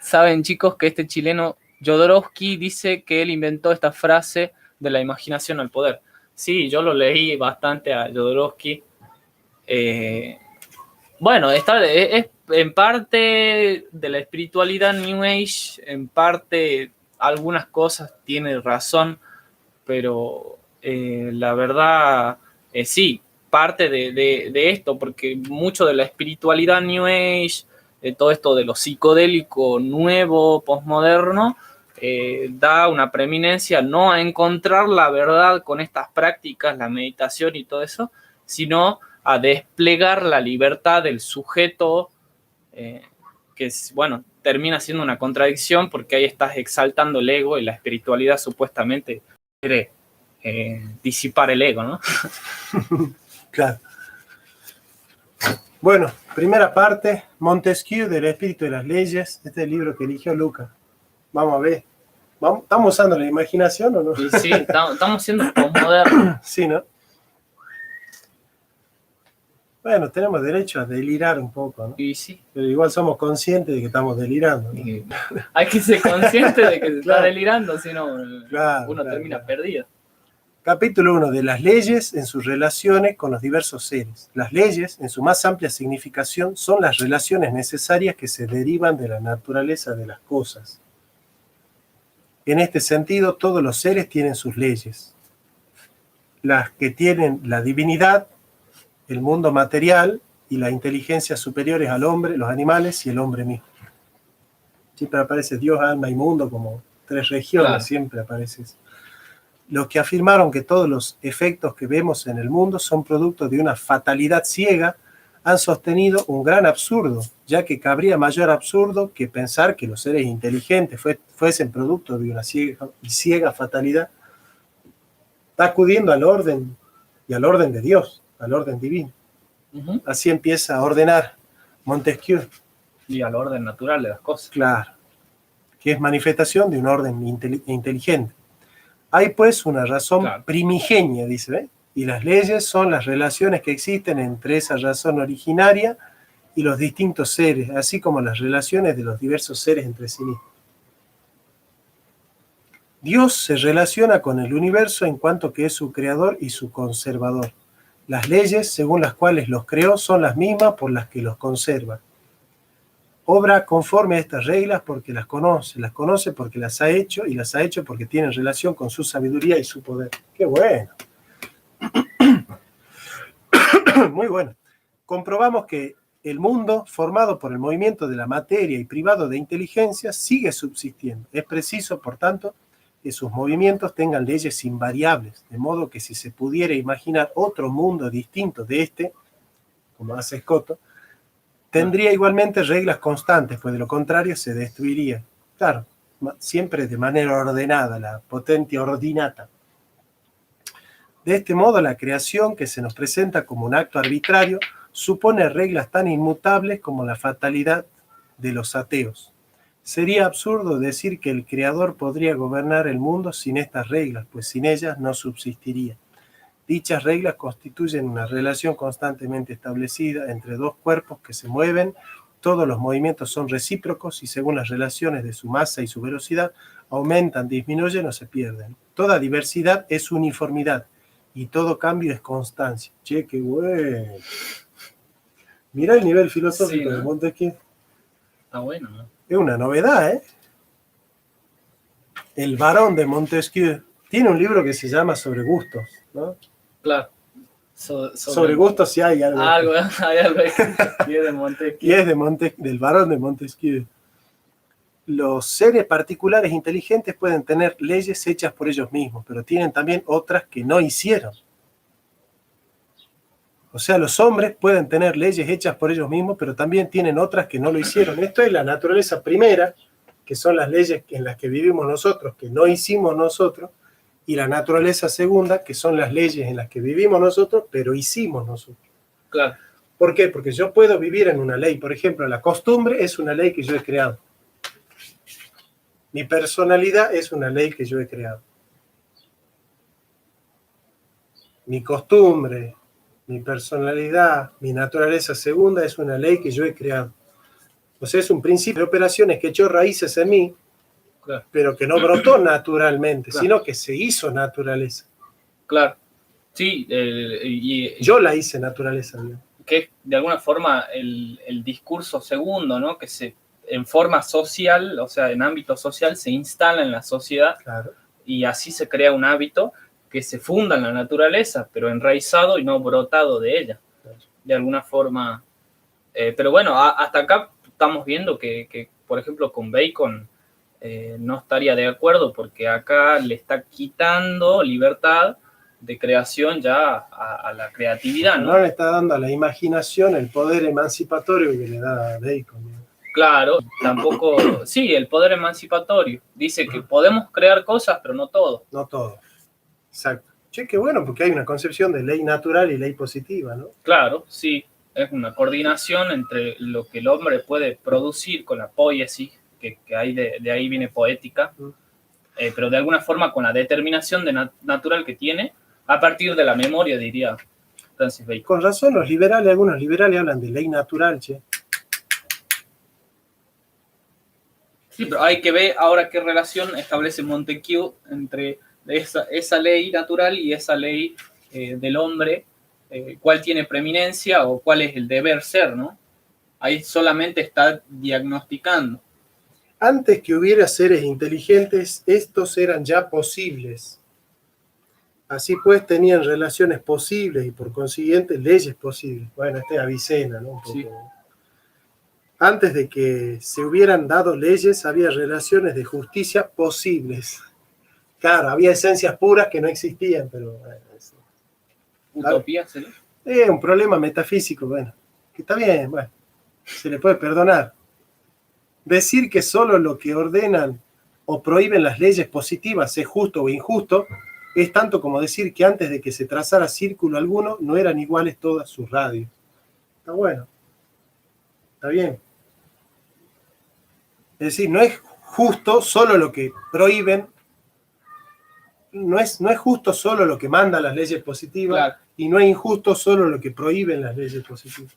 Saben, chicos, que este chileno Jodorowsky dice que él inventó esta frase de la imaginación al poder. Sí, yo lo leí bastante a Jodorowsky. Bueno, es en parte de la espiritualidad New Age, en parte algunas cosas tiene razón, pero la verdad, sí, parte de esto, porque mucho de la espiritualidad New Age, todo esto de lo psicodélico nuevo, posmoderno, da una preeminencia no a encontrar la verdad con estas prácticas, la meditación y todo eso, sino a desplegar la libertad del sujeto, que bueno, termina siendo una contradicción porque ahí estás exaltando el ego y la espiritualidad supuestamente quiere disipar el ego, ¿no? Claro. Bueno, primera parte, Montesquieu del espíritu de las leyes. Este es el libro que eligió Lucas. Vamos a ver. ¿Estamos usando la imaginación o no? Sí, estamos siendo posmodernos. Sí, ¿no? Bueno, tenemos derecho a delirar un poco, ¿no? Y sí. Pero igual somos conscientes de que estamos delirando, ¿no? Hay que ser consciente de que se está delirando, si no, uno termina claro. perdido. Capítulo 1 de las leyes en sus relaciones con los diversos seres. Las leyes, en su más amplia significación, son las relaciones necesarias que se derivan de la naturaleza de las cosas. En este sentido, todos los seres tienen sus leyes. Las que tienen la divinidad, el mundo material y la inteligencia superiores al hombre, los animales y el hombre mismo. Siempre aparece Dios, alma y mundo como tres regiones, claro. Siempre aparece eso. Los que afirmaron que todos los efectos que vemos en el mundo son producto de una fatalidad ciega han sostenido un gran absurdo, ya que cabría mayor absurdo que pensar que los seres inteligentes fuesen producto de una ciega fatalidad. Está acudiendo al orden y al orden de Dios, al orden divino. Uh-huh. Así empieza a ordenar Montesquieu. Y al orden natural de las cosas. Claro. que es manifestación de un orden inteligente. Hay pues una razón primigenia, dice, ¿ve? Y las leyes son las relaciones que existen entre esa razón originaria y los distintos seres, así como las relaciones de los diversos seres entre sí mismos. Dios se relaciona con el universo en cuanto que es su creador y su conservador. Las leyes, según las cuales los creó, son las mismas por las que los conserva. Obra conforme a estas reglas porque las conoce porque las ha hecho y las ha hecho porque tienen relación con su sabiduría y su poder. ¡Qué bueno! Muy bueno. Comprobamos que el mundo, formado por el movimiento de la materia y privado de inteligencia, sigue subsistiendo. Es preciso, por tanto, que sus movimientos tengan leyes invariables, de modo que si se pudiera imaginar otro mundo distinto de este, como hace Escoto, tendría igualmente reglas constantes, pues de lo contrario se destruiría. Claro, siempre de manera ordenada, la potentia ordinata. De este modo, la creación, que se nos presenta como un acto arbitrario, supone reglas tan inmutables como la fatalidad de los ateos. Sería absurdo decir que el Creador podría gobernar el mundo sin estas reglas, pues sin ellas no subsistiría. Dichas reglas constituyen una relación constantemente establecida entre dos cuerpos que se mueven. Todos los movimientos son recíprocos y según las relaciones de su masa y su velocidad aumentan, disminuyen o se pierden. Toda diversidad es uniformidad y todo cambio es constancia. Che, qué bueno. Mirá el nivel filosófico de Montesquieu. Está bueno, ¿no? Es una novedad, ¿eh? El barón de Montesquieu tiene un libro que se llama Sobre gustos, ¿no? Claro. Sobre gustos sí hay algo. Hay algo y es de Montesquieu. Y es del barón de Montesquieu. Los seres particulares inteligentes pueden tener leyes hechas por ellos mismos, pero tienen también otras que no hicieron. O sea, los hombres pueden tener leyes hechas por ellos mismos, pero también tienen otras que no lo hicieron. Esto es la naturaleza primera, que son las leyes en las que vivimos nosotros, que no hicimos nosotros, y la naturaleza segunda, que son las leyes en las que vivimos nosotros, pero hicimos nosotros. Claro. ¿Por qué? Porque yo puedo vivir en una ley. Por ejemplo, la costumbre es una ley que yo he creado. Mi personalidad es una ley que yo he creado. Mi costumbre, mi personalidad, mi naturaleza segunda es una ley que yo he creado. O sea, es un principio de operaciones que echó raíces en mí, claro, pero que no brotó naturalmente, claro, sino que se hizo naturaleza. Claro. Sí, yo la hice naturaleza. ¿No? Que es de alguna forma el discurso segundo, ¿no? Que se en forma social, o sea, en ámbito social, se instala en la sociedad, claro, y así se crea un hábito que se funda en la naturaleza, pero enraizado y no brotado de ella, claro, de alguna forma. Pero bueno, hasta acá estamos viendo que, por ejemplo, con Bacon no estaría de acuerdo, porque acá le está quitando libertad de creación ya a la creatividad, ¿no? No le está dando a la imaginación el poder emancipatorio que le da a Bacon, ¿no? Claro, tampoco, sí, el poder emancipatorio. Dice que podemos crear cosas, pero no todo. No todo, exacto. Che, qué bueno, porque hay una concepción de ley natural y ley positiva, ¿no? Claro, sí, es una coordinación entre lo que el hombre puede producir con la poiesis, que hay de ahí viene poética, pero de alguna forma con la determinación natural que tiene, a partir de la memoria, diría Francis Bacon. Con razón, algunos liberales hablan de ley natural, che. Sí, pero hay que ver ahora qué relación establece Montesquieu entre esa ley natural y esa ley del hombre, cuál tiene preeminencia o cuál es el deber ser, ¿no? Ahí solamente está diagnosticando. Antes que hubiera seres inteligentes, estos eran ya posibles. Así pues, tenían relaciones posibles y por consiguiente leyes posibles. Bueno, este es Avicena, ¿no? Un poco. Sí. Antes de que se hubieran dado leyes, había relaciones de justicia posibles. Claro, había esencias puras que no existían, pero... ¿Utopía sería? Un problema metafísico, bueno, que está bien, bueno, se le puede perdonar. Decir que solo lo que ordenan o prohíben las leyes positivas es justo o injusto, es tanto como decir que antes de que se trazara círculo alguno, no eran iguales todas sus radios. Está bueno. Está bien. Es decir, no es justo solo lo que prohíben, no es justo solo lo que mandan las leyes positivas, Claro. y no es injusto solo lo que prohíben las leyes positivas.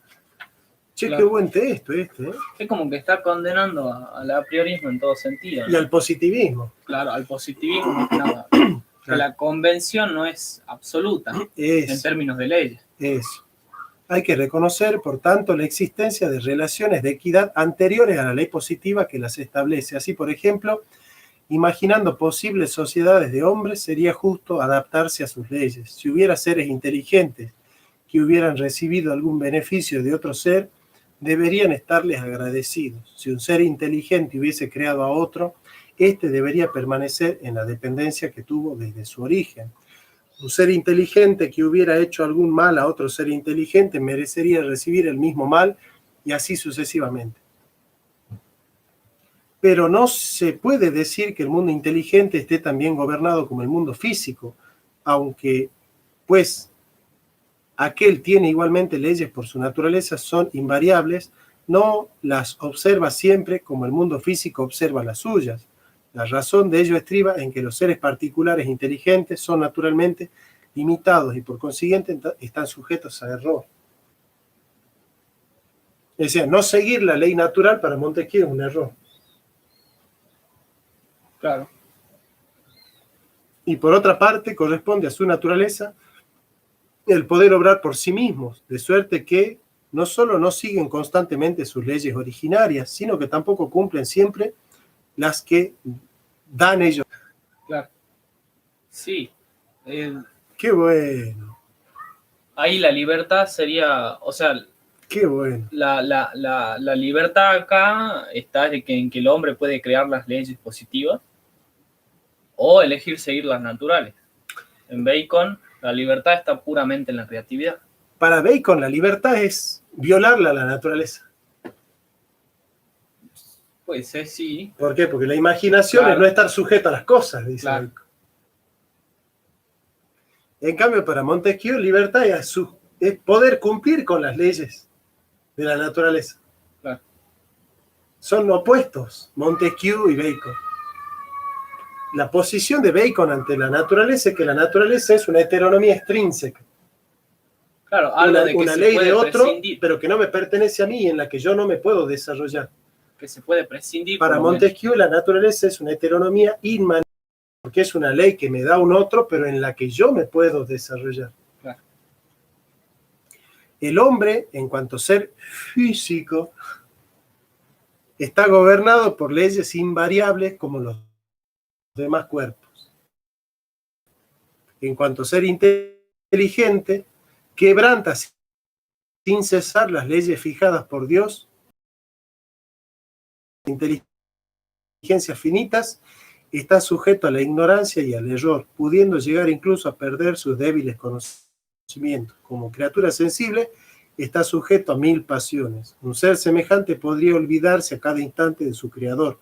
Che, Claro. qué buen texto este, ¿eh? Es como que está condenando al apriorismo en todo sentido, ¿no? Y al positivismo. Claro, al positivismo más que nada. Claro. Que la convención no es absoluta en términos de leyes. Eso. Hay que reconocer, por tanto, la existencia de relaciones de equidad anteriores a la ley positiva que las establece. Así, por ejemplo, imaginando posibles sociedades de hombres, sería justo adaptarse a sus leyes. Si hubiera seres inteligentes que hubieran recibido algún beneficio de otro ser, deberían estarles agradecidos. Si un ser inteligente hubiese creado a otro, éste debería permanecer en la dependencia que tuvo desde su origen. Un ser inteligente que hubiera hecho algún mal a otro ser inteligente merecería recibir el mismo mal, y así sucesivamente. Pero no se puede decir que el mundo inteligente esté tan bien gobernado como el mundo físico, aunque, pues, aquel tiene igualmente leyes por su naturaleza, son invariables, no las observa siempre como el mundo físico observa las suyas. La razón de ello estriba en que los seres particulares inteligentes son naturalmente limitados y por consiguiente están sujetos a error. Es decir, no seguir la ley natural para Montesquieu es un error. Claro. Y por otra parte, corresponde a su naturaleza el poder obrar por sí mismos, de suerte que no solo no siguen constantemente sus leyes originarias, sino que tampoco cumplen siempre las que dan ellos. Claro. Sí. Qué bueno. Ahí la libertad sería, o sea, qué bueno. La libertad acá está en que el hombre puede crear las leyes positivas o elegir seguir las naturales. En Bacon, la libertad está puramente en la creatividad. Para Bacon, la libertad es violarla a la naturaleza. Pues sí. ¿Por qué? Porque la imaginación es no estar sujeto a las cosas, dice Bacon. En cambio, para Montesquieu, libertad es poder cumplir con las leyes de la naturaleza. Claro. Son opuestos, Montesquieu y Bacon. La posición de Bacon ante la naturaleza es que la naturaleza es una heteronomía extrínseca. Claro, algo de que una se ley puede de otro, prescindir, pero que no me pertenece a mí y en la que yo no me puedo desarrollar. que se puede prescindir. Para Montesquieu, la naturaleza es una heteronomía inmanente, porque es una ley que me da un otro, pero en la que yo me puedo desarrollar. Claro. El hombre, en cuanto ser físico, está gobernado por leyes invariables como los demás cuerpos. En cuanto ser inteligente, quebranta sin cesar las leyes fijadas por Dios, inteligencias finitas, está sujeto a la ignorancia y al error, pudiendo llegar incluso a perder sus débiles conocimientos. Como criatura sensible, está sujeto a 1000 pasiones. Un ser semejante podría olvidarse a cada instante de su Creador,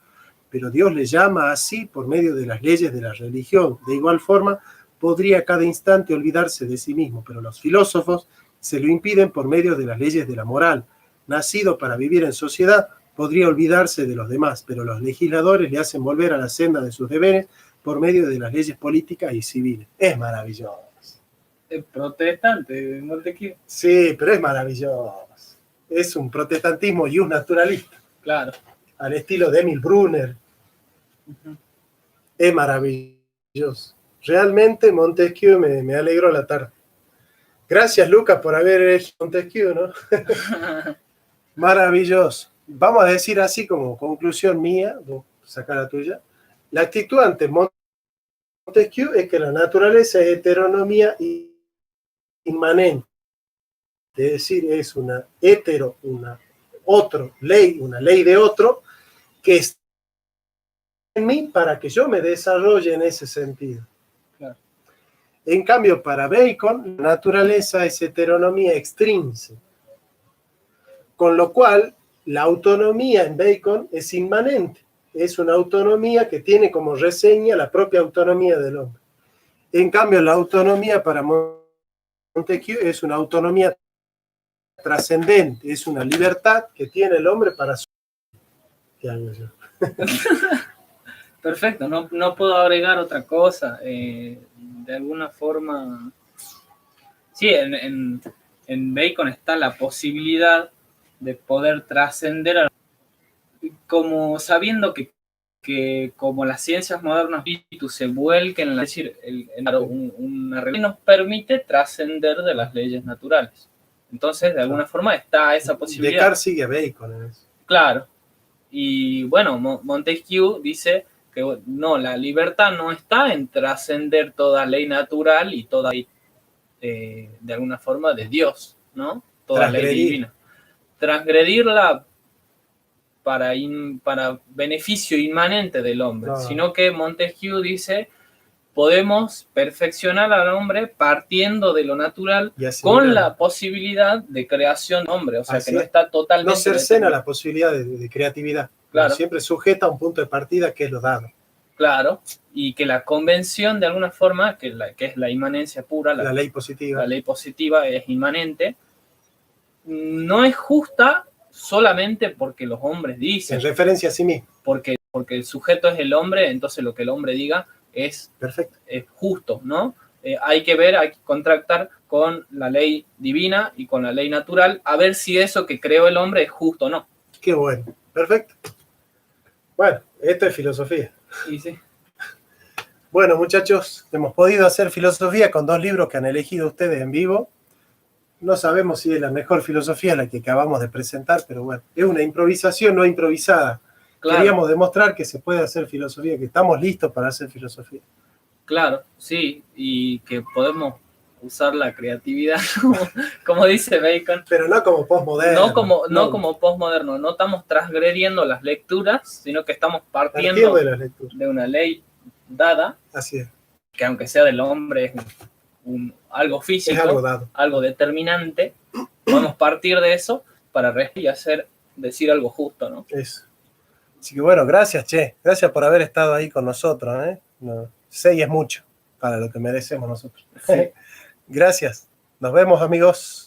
pero Dios le llama así por medio de las leyes de la religión. De igual forma, podría a cada instante olvidarse de sí mismo, pero los filósofos se lo impiden por medio de las leyes de la moral. Nacido para vivir en sociedad, podría olvidarse de los demás, pero los legisladores le hacen volver a la senda de sus deberes por medio de las leyes políticas y civiles. Es maravilloso. Es protestante, Montesquieu. Sí, pero es maravilloso. Es un protestantismo y un naturalista. Claro. Al estilo de Emil Brunner. Uh-huh. Es maravilloso. Realmente Montesquieu me alegró la tarde. Gracias, Lucas, por haber elegido Montesquieu, ¿no? Maravilloso. Vamos a decir así como conclusión mía, vos sacá la tuya. La actitud ante Montesquieu es que la naturaleza es heteronomía inmanente. Es decir, es una ley de otro que está en mí para que yo me desarrolle en ese sentido. Claro. En cambio, para Bacon, la naturaleza es heteronomía extrínseca. Con lo cual, la autonomía en Bacon es inmanente. Es una autonomía que tiene como reseña la propia autonomía del hombre. En cambio, la autonomía para Montesquieu es una autonomía trascendente, es una libertad que tiene el hombre para su... ¿Qué hago yo? Perfecto, no puedo agregar otra cosa. De alguna forma, sí, en Bacon está la posibilidad de poder trascender, como sabiendo que como las ciencias modernas espíritu se vuelquen, es decir, una religión nos permite trascender de las leyes naturales. Entonces, de alguna forma está esa posibilidad. Descartes sigue a Bacon en eso. Claro. Y bueno, Montesquieu dice que no, la libertad no está en trascender toda ley natural y toda ley, de alguna forma, de Dios, ¿no? Toda ley divina. Transgredirla para beneficio inmanente del hombre, sino que Montesquieu dice, podemos perfeccionar al hombre partiendo de lo natural con la posibilidad de creación del hombre, o sea, que no está totalmente... No cercena la posibilidad de creatividad, claro. Siempre sujeta a un punto de partida que es lo dado. Claro, y que la convención, de alguna forma, que es la inmanencia pura, la ley positiva. La ley positiva es inmanente, no es justa solamente porque los hombres dicen. En referencia a sí mismo. Porque el sujeto es el hombre, entonces lo que el hombre diga es, perfecto, es justo, ¿no? Hay que contractar con la ley divina y con la ley natural, a ver si eso que creó el hombre es justo o no. Qué bueno, perfecto. Bueno, esto es filosofía. Sí, sí. Bueno, muchachos, hemos podido hacer filosofía con 2 libros que han elegido ustedes en vivo. No sabemos si es la mejor filosofía la que acabamos de presentar, pero bueno, es una improvisación no improvisada. Claro. Queríamos demostrar que se puede hacer filosofía, que estamos listos para hacer filosofía. Claro, sí, y que podemos usar la creatividad, como dice Bacon. Pero no como postmoderno. No como postmoderno, no estamos transgrediendo las lecturas, sino que estamos partiendo de una ley dada. Así es. Que aunque sea del hombre, es algo físico, es algo determinante, podemos partir de eso para decir algo justo, ¿no? Eso. Así que bueno, gracias, Che. Gracias por haber estado ahí con nosotros, ¿eh? 6 es mucho para lo que merecemos nosotros. Sí. Gracias. Nos vemos, amigos.